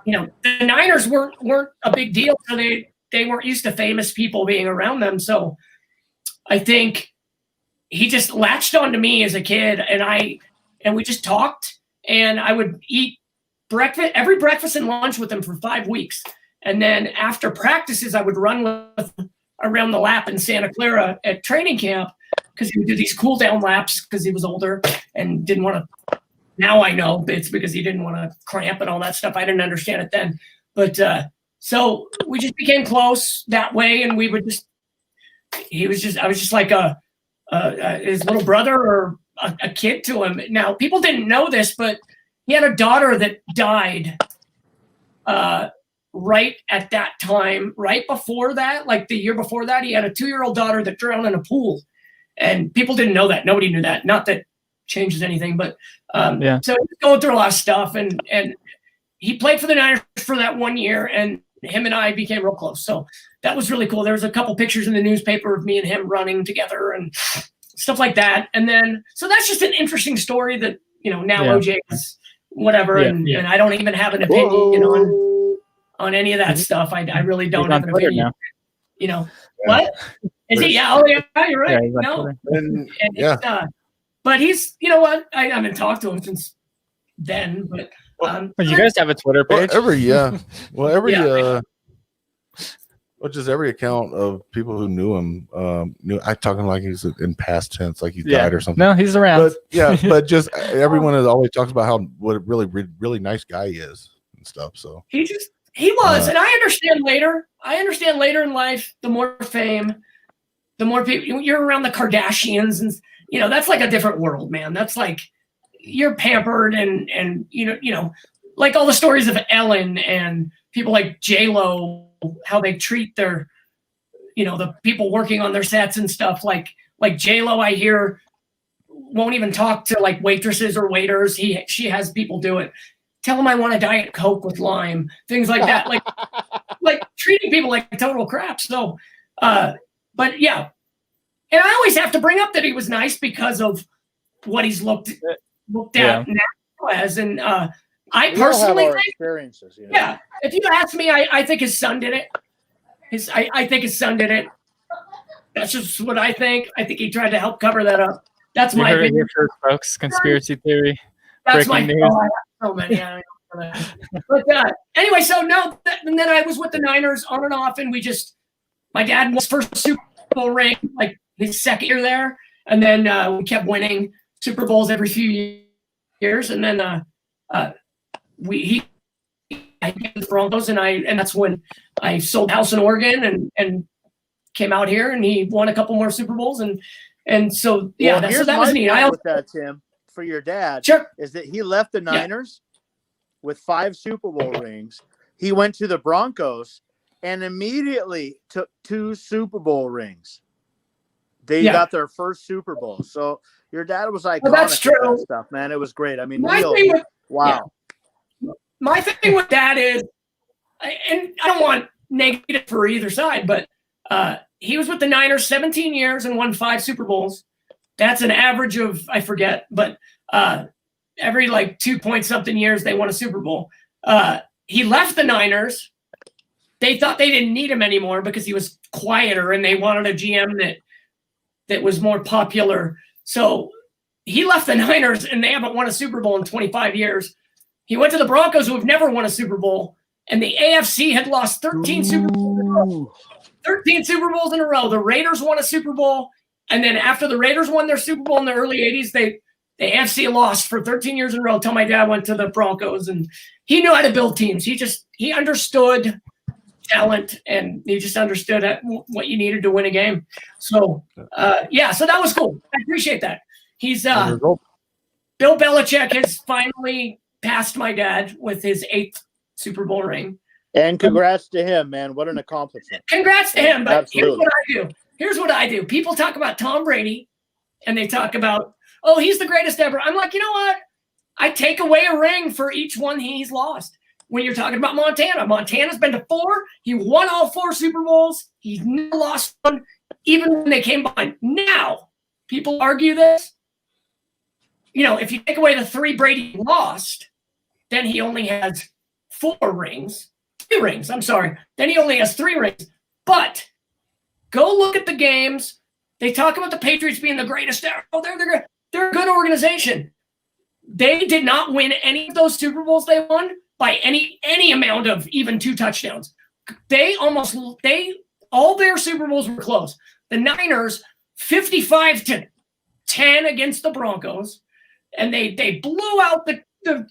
the Niners weren't a big deal. So they weren't used to famous people being around them. So I think he just latched on to me as a kid, and we just talked, and I would eat every breakfast and lunch with him for 5 weeks. And then after practices, I would run with him around the lap in Santa Clara at training camp because he would do these cool down laps because he was older and didn't want to. Now I know it's because he didn't want to cramp and all that stuff. I didn't understand it then. But so we just became close that way. And I was just like his little brother or a kid to him. Now, people didn't know this, but he had a daughter that died right at that time. Right before that, like the year before that, he had a 2-year-old daughter that drowned in a pool. And people didn't know that. Nobody knew that. Not that changes anything, but so he was going through a lot of stuff, and he played for the Niners for that 1 year, and him and I became real close. So that was really cool. There was a couple pictures in the newspaper of me and him running together and stuff like that. And then, so that's just an interesting story that, now OJ is whatever. And I don't even have an opinion, on any of that stuff. I really don't have an opinion, what is he? Yeah. Oh yeah, you're right. But he's, what? I haven't talked to him since then. But you guys have a Twitter page? Every account of people who knew him, I'm talking like he's in past tense, like he died or something. No, he's around. But just everyone has always talks about what a really, really nice guy he is and stuff. So he was, and I understand later. In life, the more fame, the more people you're around the Kardashians and. That's like a different world, man. That's like you're pampered and like all the stories of Ellen and people like J-Lo, how they treat their, the people working on their sets and stuff. Like J-Lo, I hear won't even talk to like waitresses or waiters. She has people do it. Tell them I want a Diet Coke with lime, things like that. Like treating people like total crap. So, but yeah. And I always have to bring up that he was nice because of what he's looked at now as. And I personally think experiences. Yeah. If you ask me, I think his son did it. I think his son did it. That's just what I think. I think he tried to help cover that up. That's my opinion. Here first, folks. Conspiracy theory. That's breaking my news. I have so many. I don't know but anyway, so no, and then I was with the Niners on and off, and my dad won his first Super Bowl ring, like his second year there, and then we kept winning Super Bowls every few years, and then I got the Broncos, and that's when I sold the house in Oregon and came out here and he won a couple more Super Bowls. And so, yeah, Well, so that was neat. Point with that, Tim, for your dad, Sure. is that he left the Niners with 5 Super Bowl rings. He went to the Broncos and immediately took 2 Super Bowl rings. They got their first Super Bowl. So your dad was iconic that's true. with that stuff, man. It was great. I mean, wow. My thing with that is, and I don't want negative for either side, but he was with the Niners 17 years and won 5 Super Bowls. That's an average of, I forget, but every like 2-point-something years they won a Super Bowl. He left the Niners. They thought they didn't need him anymore because he was quieter and they wanted a GM that was more popular. So he left the Niners and they haven't won a Super Bowl in 25 years. He went to the Broncos, who have never won a Super Bowl, and the AFC had lost 13 Super Bowls in a row. 13 Super Bowls in a row. The Raiders won a Super Bowl, and then after the Raiders won their Super Bowl in the early 80s, the AFC lost for 13 years in a row until my dad went to the Broncos, and he knew how to build teams. He understood talent, and he just understood what you needed to win a game. So, so that was cool. I appreciate that. He's Bill Belichick has finally passed my dad with his 8th Super Bowl ring. And congrats to him, man. What an accomplishment. Congrats to him. But Absolutely. Here's what I do. People talk about Tom Brady, and they talk about, oh, he's the greatest ever. I'm like, you know what? I take away a ring for each one he's lost. When you're talking about Montana's been to 4. He won all 4 Super Bowls. He's never lost one, even when they came behind. Now, people argue this. If you take away the 3 Brady lost, then he only has 4 rings. 3 rings, I'm sorry. Then he only has 3 rings. But go look at the games. They talk about the Patriots being the greatest ever. Oh, they're a good organization. They did not win any of those Super Bowls they won by any amount of even 2 touchdowns. All their Super Bowls were close. The Niners, 55-10 against the Broncos, and they blew out the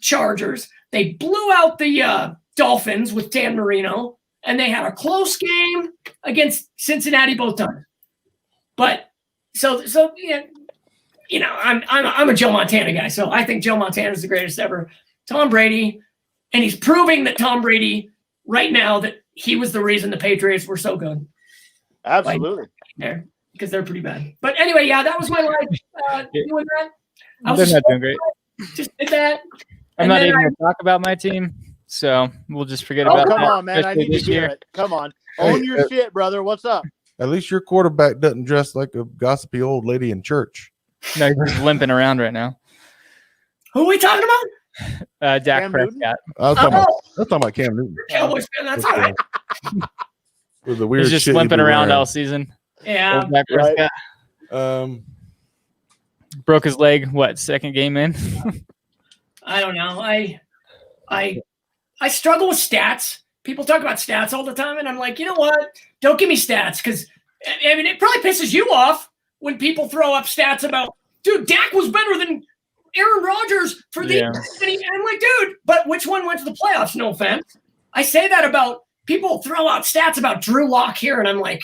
Chargers. They blew out the Dolphins with Dan Marino, and they had a close game against Cincinnati both times. But so I'm a Joe Montana guy, so I think Joe Montana is the greatest ever. Tom Brady, and he's proving that Tom Brady right now that he was the reason the Patriots were so good. Absolutely. Because they're pretty bad. But anyway, that was my life doing that. I was They're not doing great. Just did that. I'm not even going to talk about my team, so we'll just forget about that. Come on, man. I need to hear it. Come on. Own your shit, brother. What's up? At least your quarterback doesn't dress like a gossipy old lady in church. No, he's just limping around right now. Who are we talking about? Dak Prescott. I was talking about Cam Newton. Cowboys fan, that's all right. With the weird He's just shit limping he be around wearing. all season. Yeah. Old Dak Prescott. Broke his leg, second game in? I don't know. I struggle with stats. People talk about stats all the time, and I'm like, you know what? Don't give me stats, because it probably pisses you off when people throw up stats about, dude, Dak was better than Aaron Rodgers for the. Yeah. And I'm like, dude, but which one went to the playoffs? No offense. I say that about people throw out stats about Drew Lock here, and I'm like,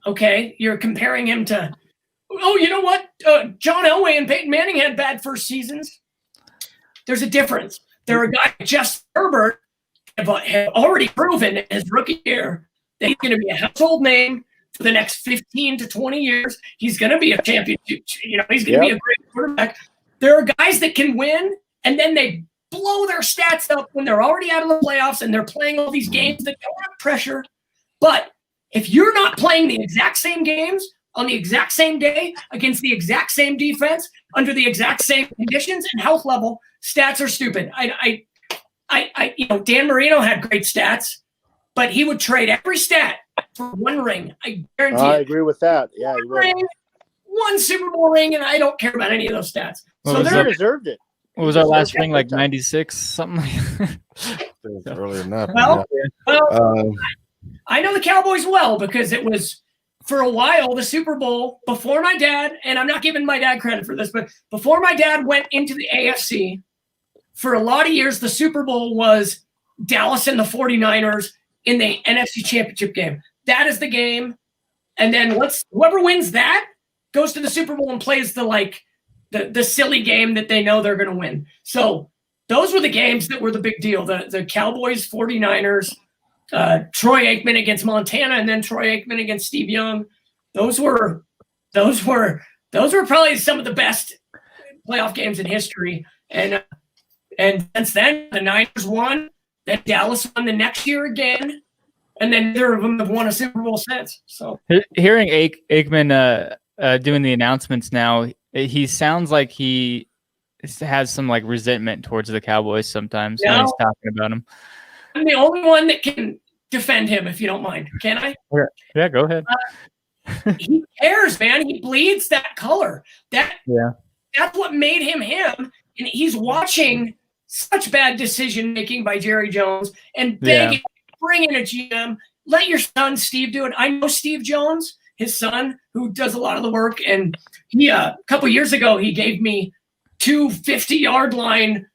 okay, you're comparing him to. Oh, you know what? John Elway and Peyton Manning had bad first seasons. There's a difference. There are a guy, Jeff Herbert, have already proven in his rookie year that he's going to be a household name for the next 15 to 20 years. He's going to be a championship. He's going to be a great quarterback. There are guys that can win, and then they blow their stats up when they're already out of the playoffs and they're playing all these games that don't have pressure. But if you're not playing the exact same games on the exact same day against the exact same defense under the exact same conditions and health level, stats are stupid. Dan Marino had great stats, but he would trade every stat for one ring. I guarantee I agree with that. Yeah, one Super Bowl ring, and I don't care about any of those stats. So they deserved it. What was our last ring, like 96, something like that? Earlier than that. Well, I know the Cowboys well because it was, for a while, the Super Bowl before my dad, and I'm not giving my dad credit for this, but before my dad went into the AFC, for a lot of years, the Super Bowl was Dallas and the 49ers in the NFC Championship game. that is the game. And then whoever wins that goes to the Super Bowl and plays the silly game that they know they're going to win. So those were the games that were the big deal. The Cowboys, 49ers, Troy Aikman against Montana, and then Troy Aikman against Steve Young. Those were probably some of the best playoff games in history. And since then, the Niners won. Then Dallas won the next year again, and then neither of them have won a Super Bowl since. So hearing Aikman doing the announcements now, he sounds like he has some like resentment towards the Cowboys sometimes when he's talking about them. I'm the only one that can defend him, if you don't mind. Can I? Yeah, go ahead. He cares, man. He bleeds that color. That's what made him him. And he's watching such bad decision making by Jerry Jones and begging, bring in a GM. Let your son Steve do it. I know Steve Jones, his son, who does a lot of the work. And he a couple years ago he gave me 2 50-yard line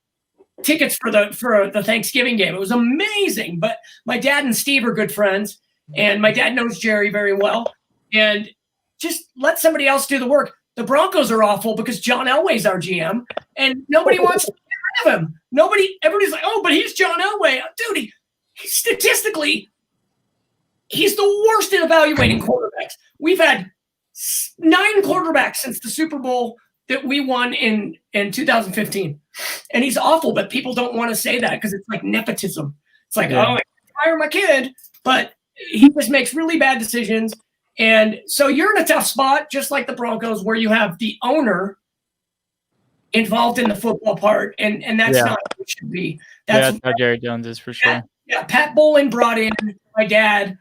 tickets for the Thanksgiving game. It was amazing. But my dad and Steve are good friends, and my dad knows Jerry very well. And just let somebody else do the work. The Broncos are awful because John Elway's our GM, and nobody wants to get rid of him. Everybody's like, oh, but he's John Elway. Dude, statistically, he's the worst at evaluating quarterbacks. We've had 9 quarterbacks since the Super Bowl that we won in 2015. And he's awful, but people don't want to say that because it's like nepotism. It's like, oh, I fire my kid, but he just makes really bad decisions. And so you're in a tough spot, just like the Broncos, where you have the owner involved in the football part, and that's not what it should be. That's how Jerry Jones is for sure. Pat Bowlen brought in my dad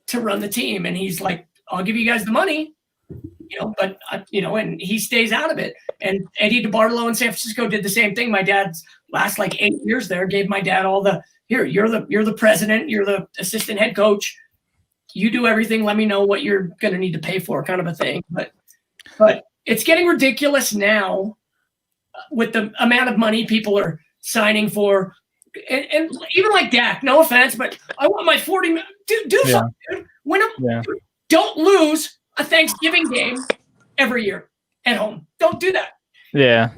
to run the team, and he's like, I'll give you guys the money, but and he stays out of it. And Eddie DeBartolo in San Francisco did the same thing. My dad's last 8 years there gave my dad all the, here, you're the president, you're the assistant head coach. You do everything. Let me know what you're going to need to pay for, kind of a thing. But it's getting ridiculous now with the amount of money people are signing for. And even like Dak, no offense, but I want my 40 million. Do something, dude. Don't lose a Thanksgiving game every year at home. Don't do that. Yeah.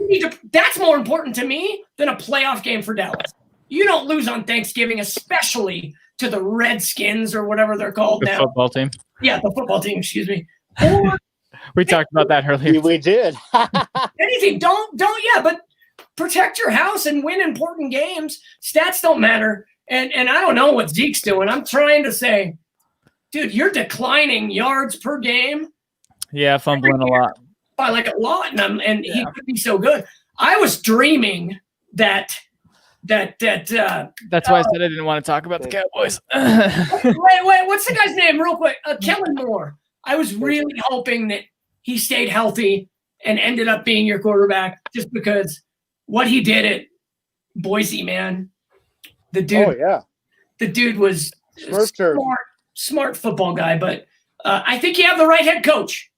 That's more important to me than a playoff game for Dallas. You don't lose on Thanksgiving, especially to the Redskins or whatever they're called now. Football team. Yeah, the football team, excuse me. Or we talked about that earlier. We did. anything. But protect your house and win important games. Stats don't matter. And I don't know what Zeke's doing. I'm trying to say, dude, you're declining yards per game. Yeah, fumbling a lot. By a lot, and he could be so good. I was dreaming that that's why I said I didn't want to talk about the Cowboys. wait, what's the guy's name real quick? Kellen Moore. I was really hoping that he stayed healthy and ended up being your quarterback, just because what he did at Boise, man. The dude was smart football guy, but I think you have the right head coach.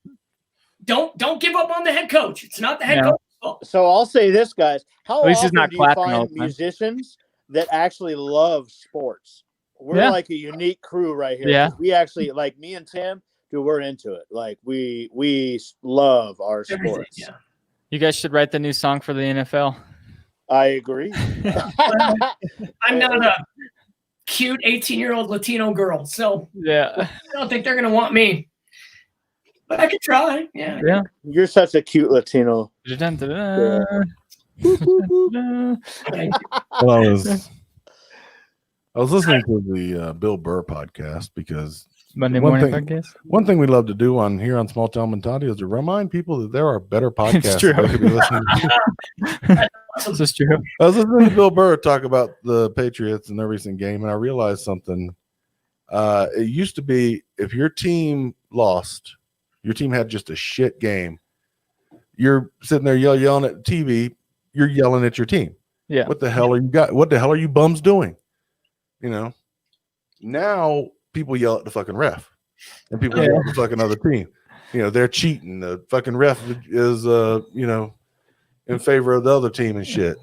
Don't give up on the head coach. It's not the head coach's fault. So I'll say this, guys. How At least often he's not do you clapping find all the time. musicians that actually love sports? We're like a unique crew right here. Yeah. We actually, like me and Tim, we're into it. Like we love our sports. Yeah. You guys should write the new song for the NFL. I agree. I'm not a cute 18-year-old Latino girl, so I don't think they're gonna want me. But I could try. Yeah. You're such a cute Latino. Well, I was listening to the Bill Burr podcast because Monday morning podcast. One thing we love to do on here on Small Town Mentality is to remind people that there are better podcasts they could be listening to. This is true. I was listening to Bill Burr talk about the Patriots and their recent game, and I realized something. It used to be if your team lost, your team had just a shit game, you're sitting there yelling at the TV, you're yelling at your team. Yeah. What the hell are you bums doing? Now people yell at the fucking ref, and people yell at the fucking other team. They're cheating. The fucking ref is in favor of the other team and shit.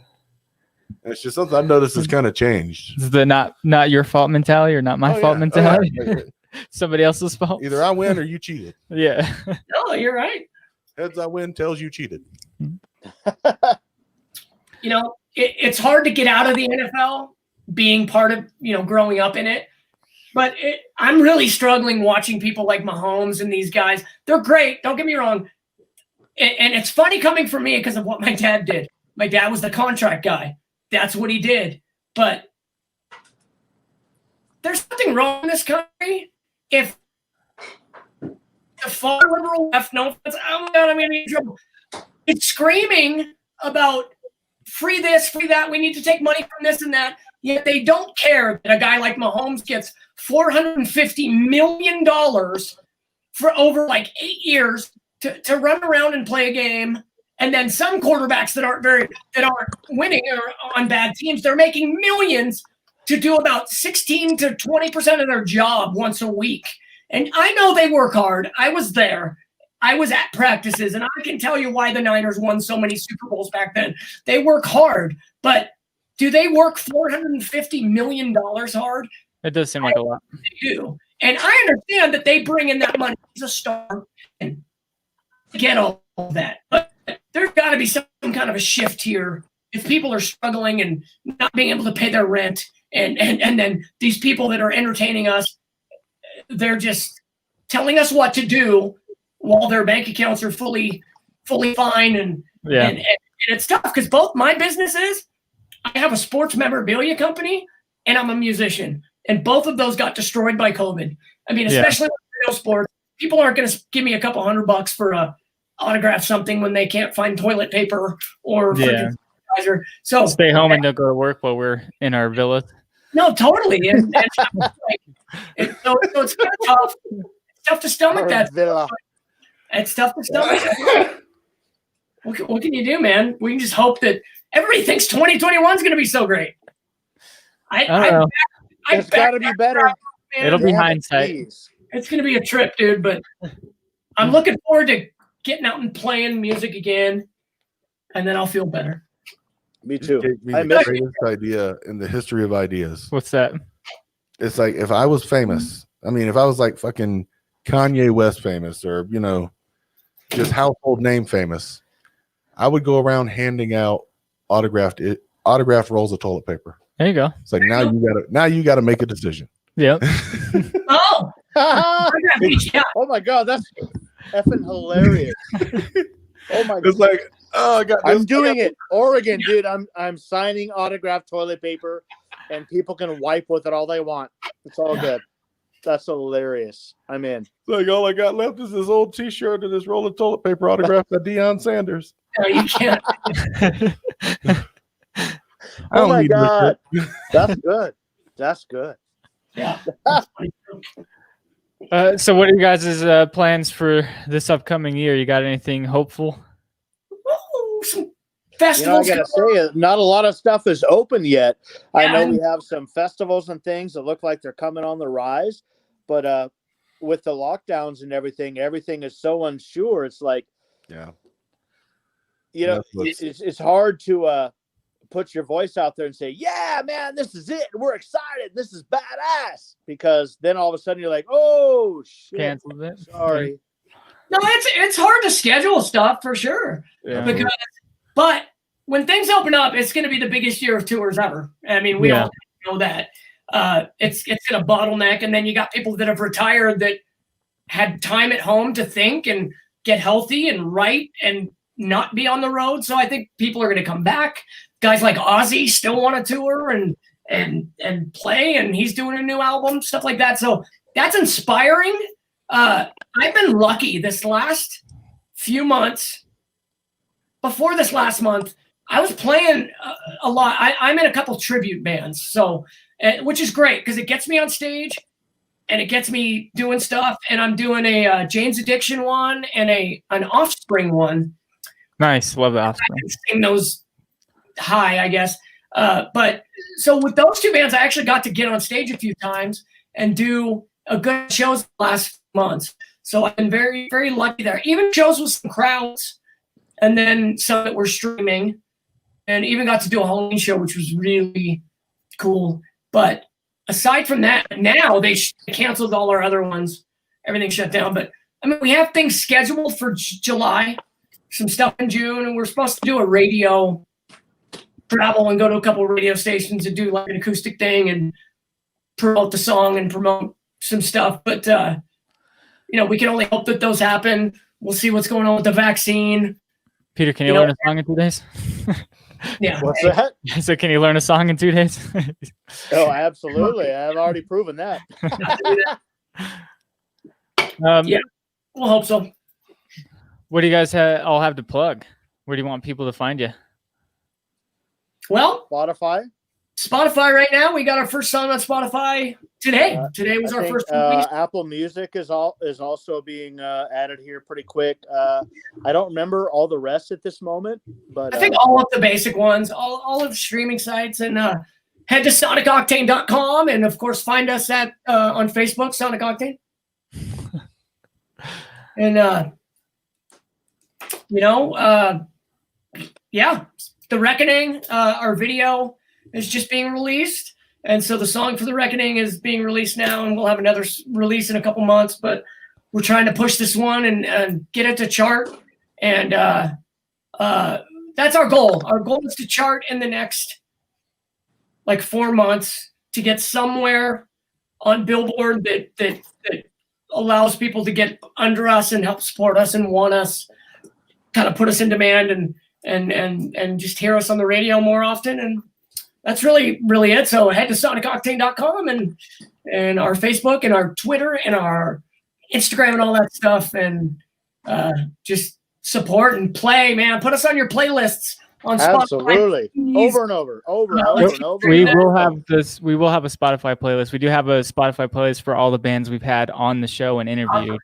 And it's just something I noticed has kind of changed. Is the not your fault mentality or not my fault mentality? Yeah. Somebody else's fault. Either I win or you cheated. Yeah. No, you're right. Heads I win, tails you cheated. You know, it's hard to get out of the NFL being part of, growing up in it. But I'm really struggling watching people like Mahomes and these guys. They're great. Don't get me wrong. And it's funny coming from me because of what my dad did. My dad was the contract guy. That's what he did. But there's something wrong in this country if the far liberal left, no offense, oh my God, I'm going to be in trouble. It's screaming about free this, free that. We need to take money from this and that. Yet they don't care that a guy like Mahomes gets $450 million for over like 8 years to run around and play a game. And then some quarterbacks that aren't winning or on bad teams, they're making millions to do about 16 to 20% of their job once a week. And I know they work hard. I was there. I was at practices, and I can tell you why the Niners won so many Super Bowls back then. They work hard, but do they work $450 million hard? It does seem like a lot. They do. And I understand that they bring in that money as a star and get all of that. But there's got to be some kind of a shift here. If people are struggling and not being able to pay their rent, and then these people that are entertaining us, they're just telling us what to do while their bank accounts are fully fine. And it's tough because both my businesses, I have a sports memorabilia company and I'm a musician. And both of those got destroyed by COVID. I mean, especially with real sports, people aren't going to give me a couple $100 for a autograph something when they can't find toilet paper or fertilizer. So stay home and don't go to work while we're in our villas. No, totally. And so it's kind of tough. It's tough to stomach that. Villa. It's tough to stomach. What can you do, man? We can just hope that everybody thinks 2021 is going to be so great. I don't know. It's got to be better. It'll be hindsight. It's going to be a trip, dude. But I'm looking forward to getting out and playing music again, and then I'll feel better. Me too. I miss the greatest idea in the history of ideas. What's that? It's like if I was famous. I mean, if I was like fucking Kanye West famous, or just household name famous, I would go around handing out autographed rolls of toilet paper. There you go. It's like now you gotta make a decision. Yep. Oh. Oh my God, that's effing hilarious. Oh my God. It's like, oh, I got this. I'm doing it. Oregon, dude. I'm signing autographed toilet paper, and people can wipe with it all they want. It's all good. That's hilarious. I'm in. It's like all I got left is this old T-shirt and this roll of toilet paper autographed by Deion Sanders. No, you can't. Oh my God, that's good. That's good. Yeah. So what are you guys' plans for this upcoming year? You got anything hopeful? Some festivals. I gotta say, not a lot of stuff is open yet. I know we have some festivals and things that look like they're coming on the rise, but with the lockdowns and everything is so unsure. It's like, it's hard to put your voice out there and say, yeah, man, this is it. We're excited. This is badass. Because then all of a sudden you're like, oh shit. Canceled it. Sorry. No, it's hard to schedule stuff for sure. Yeah. But when things open up, it's going to be the biggest year of tours ever. I mean, we all know that. It's going to bottleneck, and then you got people that have retired that had time at home to think and get healthy and write and not be on the road. So I think people are going to come back. Guys like Ozzy still want to tour and play, and he's doing a new album, stuff like that. So that's inspiring. I've been lucky this last few months. Before this last month, I was playing a lot. I'm in a couple tribute bands, so which is great because it gets me on stage and it gets me doing stuff. And I'm doing a Jane's Addiction one and an Offspring one. Nice, love the Offspring. I can sing those high, I guess. But so with those two bands, I actually got to get on stage a few times and do a good shows last month. So I've been very, very lucky there. Even shows with some crowds, and then some that were streaming, and even got to do a Halloween show, which was really cool. But aside from that, now they canceled all our other ones. Everything shut down. But I mean, we have things scheduled for July, some stuff in June, and we're supposed to do a radio travel and go to a couple of radio stations and do like an acoustic thing and promote the song and promote some stuff. But we can only hope that those happen. We'll see what's going on with the vaccine. Peter, can you learn a song in 2 days? Yeah. What's that? So can you learn a song in 2 days? Oh, absolutely. I've already proven that. Yeah, we'll hope so. What do you guys all have to plug? Where do you want people to find you? Well, Spotify right now. We got our first song on Spotify today. Today was our first release. Apple Music is also being added here pretty quick. I don't remember all the rest at this moment, but I think all of the basic ones, all of the streaming sites, and head to sonicoctane.com, and of course find us at on Facebook, Sonic Octane. And The Reckoning, our video is just being released. And so the song for The Reckoning is being released now, and we'll have another release in a couple months. But we're trying to push this one and get it to chart. And that's our goal. Our goal is to chart in the next 4 months, to get somewhere on Billboard that allows people to get under us and help support us and want us, kind of put us in demand and just hear us on the radio more often. And that's really it. So head to sonicoctane.com and our Facebook and our Twitter and our Instagram and all that stuff, and just support and play, man. Put us on your playlists on Spotify. Absolutely. Over and over. We will have this. We will have a Spotify playlist. We do have a Spotify playlist for all the bands we've had on the show and interviewed.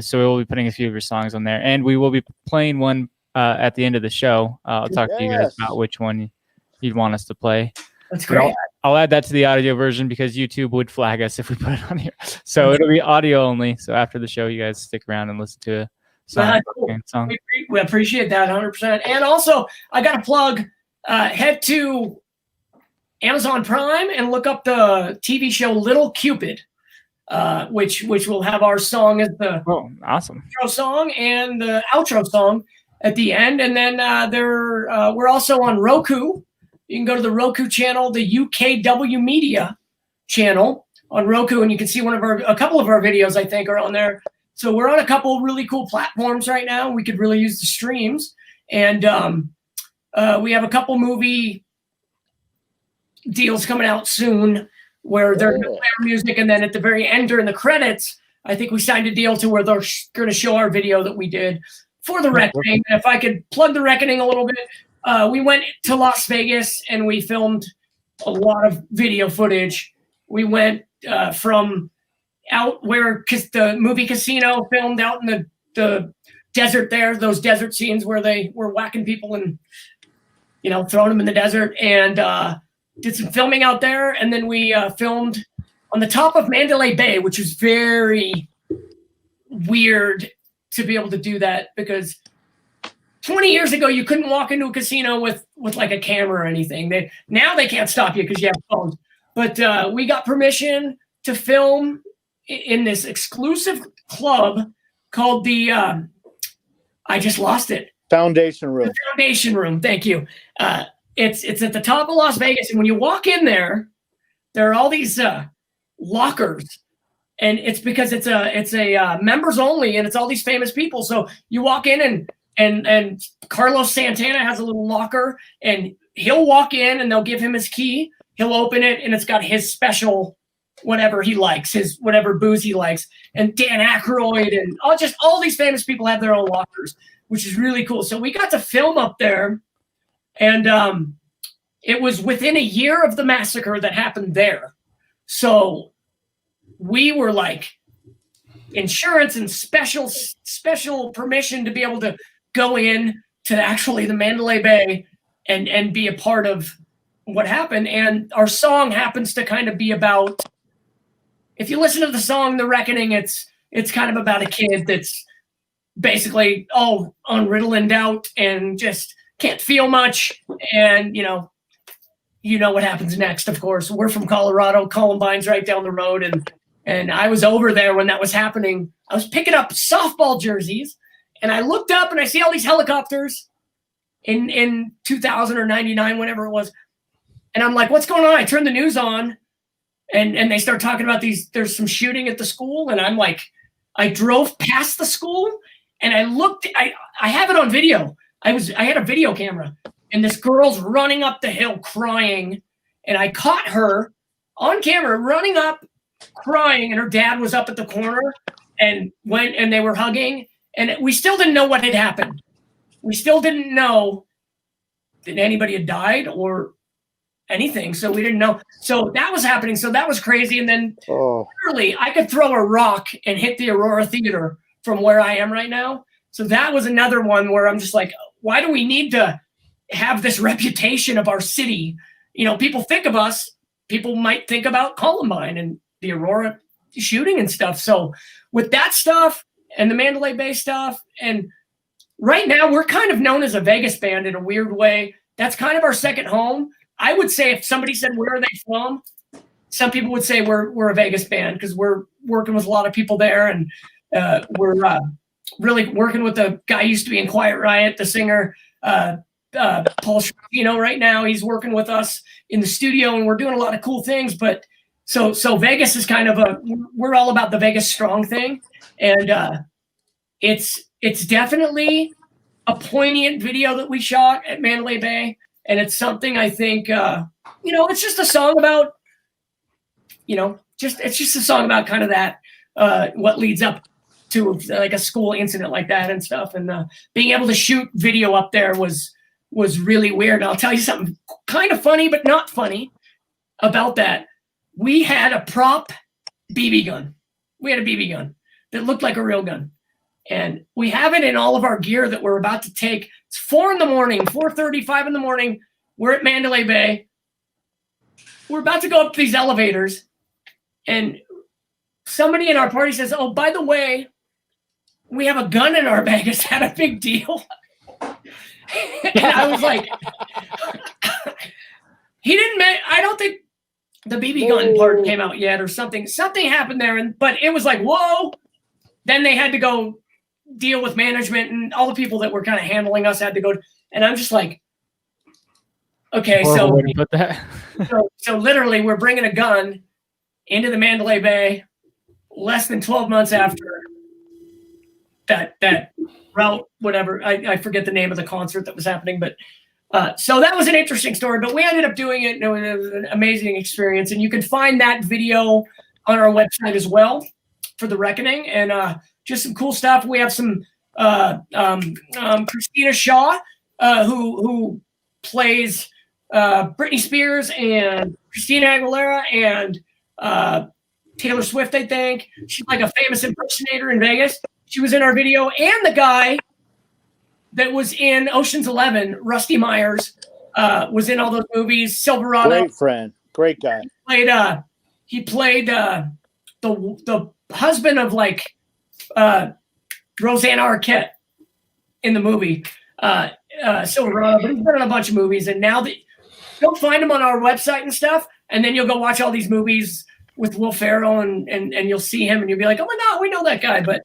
So we will be putting a few of your songs on there, and we will be playing one at the end of the show. I'll talk to you guys about which one you'd want us to play. That's great. I'll add that to the audio version because YouTube would flag us if we put it on here. So it'll be audio only. So after the show, you guys stick around and listen to a song. We appreciate that 100%. And also, I got to plug, head to Amazon Prime and look up the TV show Little Cupid, which will have our song as the awesome intro song and the outro song at the end. And then we're also on Roku. You can go to the Roku channel, the UKW Media channel on Roku, and you can see a couple of our videos, I think, are on there. So we're on a couple really cool platforms right now. We could really use the streams. And we have a couple movie deals coming out soon where they're going to play our music. And then at the very end during the credits, I think we signed a deal to where they're going to show our video that we did for The Reckoning. And if I could plug The Reckoning a little bit, we went to Las Vegas and we filmed a lot of video footage. We went from out where the movie Casino filmed out in the desert there, those desert scenes where they were whacking people and, throwing them in the desert, and did some filming out there. And then we filmed on the top of Mandalay Bay, which was very weird to be able to do that because 20 years ago, you couldn't walk into a casino with like a camera or anything. Now they can't stop you because you have phones. But we got permission to film in this exclusive club called the I just lost it. Foundation Room. The Foundation Room. Thank you. It's at the top of Las Vegas, and when you walk in there are all these lockers, and it's because it's a members only, and it's all these famous people. So you walk in and Carlos Santana has a little locker, and he'll walk in and they'll give him his key. He'll open it and it's got his special whatever he likes, his whatever booze he likes. And Dan Aykroyd and all these famous people have their own lockers, which is really cool. So we got to film up there, and it was within a year of the massacre that happened there. So we were like insurance and special permission to be able to go in to actually the Mandalay Bay and be a part of what happened. And our song happens to kind of be about, if you listen to the song The Reckoning, it's kind of about a kid that's basically all unriddled out and just can't feel much, and you know what happens next, of course. We're from Colorado. Columbine's right down the road. And I was over there when that was happening. I was picking up softball jerseys, and I looked up and I see all these helicopters in 2000 or 99, whenever it was. And I'm like, what's going on? I turned the news on, and they start talking about there's some shooting at the school. And I'm like, I drove past the school and I looked, I have it on video. I had a video camera, and this girl's running up the hill crying. And I caught her on camera running up, crying, and her dad was up at the corner and they were hugging. And we still didn't know what had happened. We still didn't know that anybody had died or anything. So we didn't know. So that was happening. So that was crazy. And then literally I could throw a rock and hit the Aurora Theater from where I am right now. So that was another one where I'm just like, why do we need to have this reputation of our city? You know, people think of us, people might think about Columbine and the Aurora shooting and stuff. So with that stuff and the Mandalay Bay stuff, and right now we're kind of known as a Vegas band in a weird way. That's kind of our second home. I would say if somebody said, where are they from? Some people would say we're a Vegas band because we're working with a lot of people there. And we're really working with the guy who used to be in Quiet Riot, the singer, Paul Schifino. Right now he's working with us in the studio, and we're doing a lot of cool things. But so Vegas is kind of we're all about the Vegas strong thing. And it's definitely a poignant video that we shot at Mandalay Bay. And it's something I think, it's just a song about, it's just a song about kind of that, what leads up to like a school incident like that and stuff. And being able to shoot video up there was really weird. And I'll tell you something kind of funny, but not funny about that. We had a prop BB gun. We had a BB gun that looked like a real gun. And we have it in all of our gear that we're about to take. It's 4 in the morning, 4:35 in the morning. We're at Mandalay Bay. We're about to go up these elevators. And somebody in our party says, oh, by the way, we have a gun in our bag. Is that a big deal? And I was like, I don't think the BB gun part came out yet or something. Something happened there. But it was like, whoa. Then they had to go deal with management, and all the people that were kind of handling us had to go. And I'm just like, okay, so literally we're bringing a gun into the Mandalay Bay less than 12 months after that route, whatever. I forget the name of the concert that was happening, but so that was an interesting story, but we ended up doing it, and it was an amazing experience. And you can find that video on our website as well for The Reckoning, and just some cool stuff. We have some Christina Shaw, who plays Britney Spears and Christina Aguilera and Taylor Swift, I think. She's like a famous impersonator in Vegas. She was in our video. And the guy that was in Ocean's 11, Rusty Myers, was in all those movies. Silverado. Great friend. Great guy. He played the husband of like Roseanne Arquette in the movie Silverado, but he's been in a bunch of movies. And now that you'll find him on our website and stuff, and then you'll go watch all these movies with Will Ferrell, and you'll see him, and you'll be like, oh my God, we know that guy. But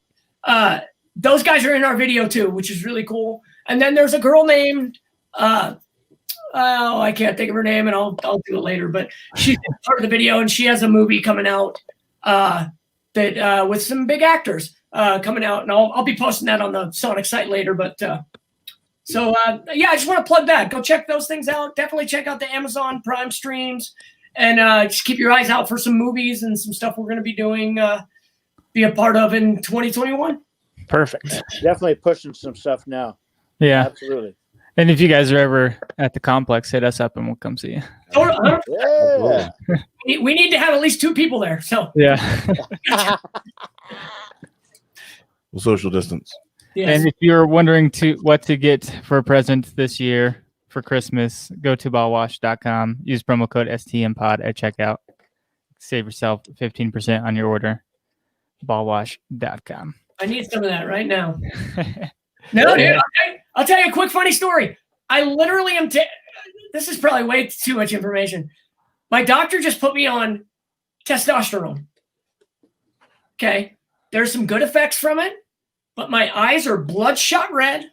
those guys are in our video too, which is really cool. And then there's a girl named I can't think of her name, and I'll do it later. But she's part of the video, and she has a movie coming out that with some big actors coming out, and I'll be posting that on the Sonic site later. But I just want to plug that. Go check those things out. Definitely check out the Amazon Prime streams, and just keep your eyes out for some movies and some stuff we're going to be doing, be a part of in 2021. Perfect. Definitely pushing some stuff now. Yeah, absolutely. And if you guys are ever at the complex, hit us up and we'll come see you. Yeah. We need to have at least 2 people there. So yeah. We'll social distance. Yes. And if you're wondering what to get for a present this year for Christmas, go to ballwash.com. Use promo code STMPod at checkout. Save yourself 15% on your order. Ballwash.com. I need some of that right now. No, dude. I'll tell you a quick funny story. I literally am. this is probably way too much information. My doctor just put me on testosterone. Okay. There's some good effects from it, but my eyes are bloodshot red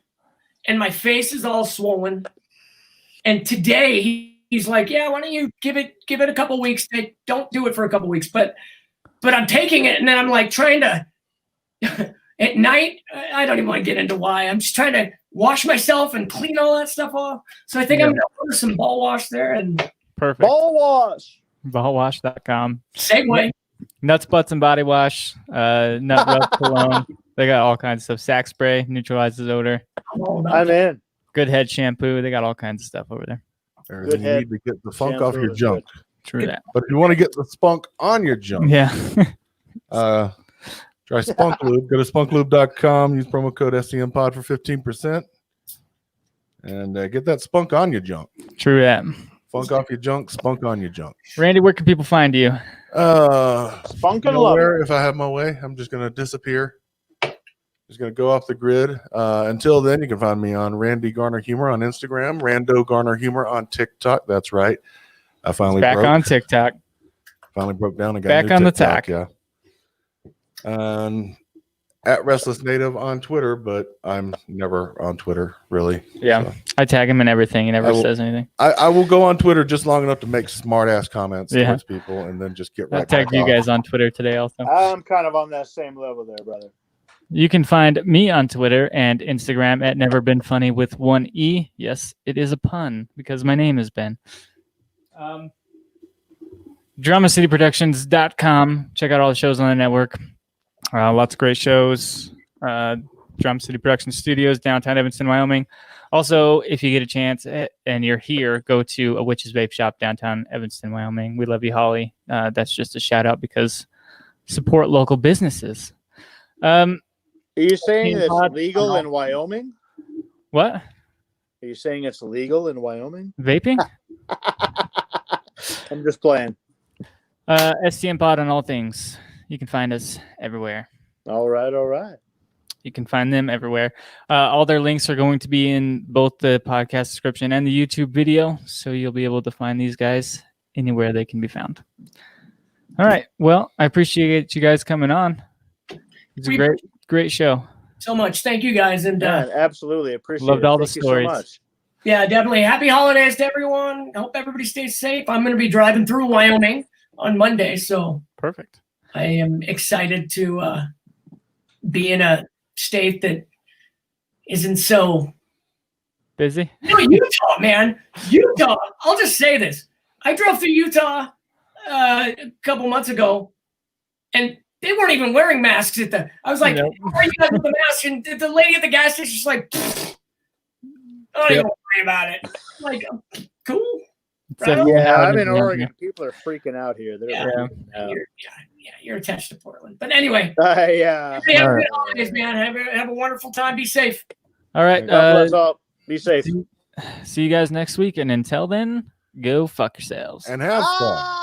and my face is all swollen. And today he's like, yeah, why don't you give it a couple weeks? Don't do it for a couple weeks, but I'm taking it. And then I'm like trying to at night, I don't even want to get into why. I'm just trying to wash myself and clean all that stuff off. So I think I'm going to order some ball wash there. And Perfect. Ball wash. Ballwash.com. segue. Nuts, butts, and body wash. Nut rub cologne. They got all kinds of stuff. Sack spray neutralizes odor. I'm all about I'm that. in. Good head shampoo. They got all kinds of stuff over there. Everything you head need to get the funk shampoo off your is junk. True that. But if you want to get the spunk on your junk, Yeah. try Spunk Lube. Go to spunklube.com. Use promo code SCMPod for 15%. And get that spunk on your junk. True that. Funk off your junk, spunk on your junk. Randy, where can people find you? Spunk and love. Nowhere, if I have my way, I'm just going to disappear. Just going to go off the grid. Until then, you can find me on Randy Garner Humor on Instagram, Rando Garner Humor on TikTok. That's right. I finally Back broke. on TikTok. Finally broke down and got Back new on the TikTok, tack. yeah. At Restless Native on Twitter, but I'm never on Twitter really. Yeah. So I tag him in everything. He I never will- says anything. I will go on Twitter just long enough to make smart ass comments Yeah. towards people, and then just get I right tagged back you off. guys on Twitter today also. I'm kind of on that same level there, brother. You can find me on Twitter and Instagram at Never Been Funny with one E. Yes, it is a pun because my name is Ben. DramaCityProductions.com. Check out all the shows on the network. Lots of great shows. Drama City Production Studios, downtown Evanston, Wyoming. Also, if you get a chance and you're here, go to a Witch's Vape Shop downtown Evanston, Wyoming. We love you, Holly. That's just a shout out because support local businesses. Are you saying Octane it's pod legal on in Wyoming? What? Are you saying it's legal in Wyoming? Vaping? I'm just playing. STM Pod on all things. You can find us everywhere. All right, all right. You can find them everywhere. All their links are going to be in both the podcast description and the YouTube video, so you'll be able to find these guys anywhere they can be found. All right. Well, I appreciate you guys coming on. It's a great show. So much. Thank you guys. And Man, absolutely appreciate loved it. all the Thank you stories. so much. yeah, definitely. Happy holidays to everyone. Hope everybody stays safe. I'm going to be driving through Wyoming on Monday, so Perfect. I am excited to be in a state that isn't so Busy? Utah, man. Utah. I'll just say this. I drove through Utah a couple months ago, and they weren't even wearing masks I was like, Nope. why are you guys with the mask? And the lady at the gas station was like, I don't even worry about it. I'm like, cool. Right on. Yeah, I'm Out in of Oregon. People are freaking out here. They're Yeah. freaking out. You're attached to Portland. But anyway, Yeah. hey, have All a right. good holidays, man. Have a wonderful time. Be safe. All right. God bless all. Be safe. See you guys next week. And until then, go fuck yourselves. And have fun.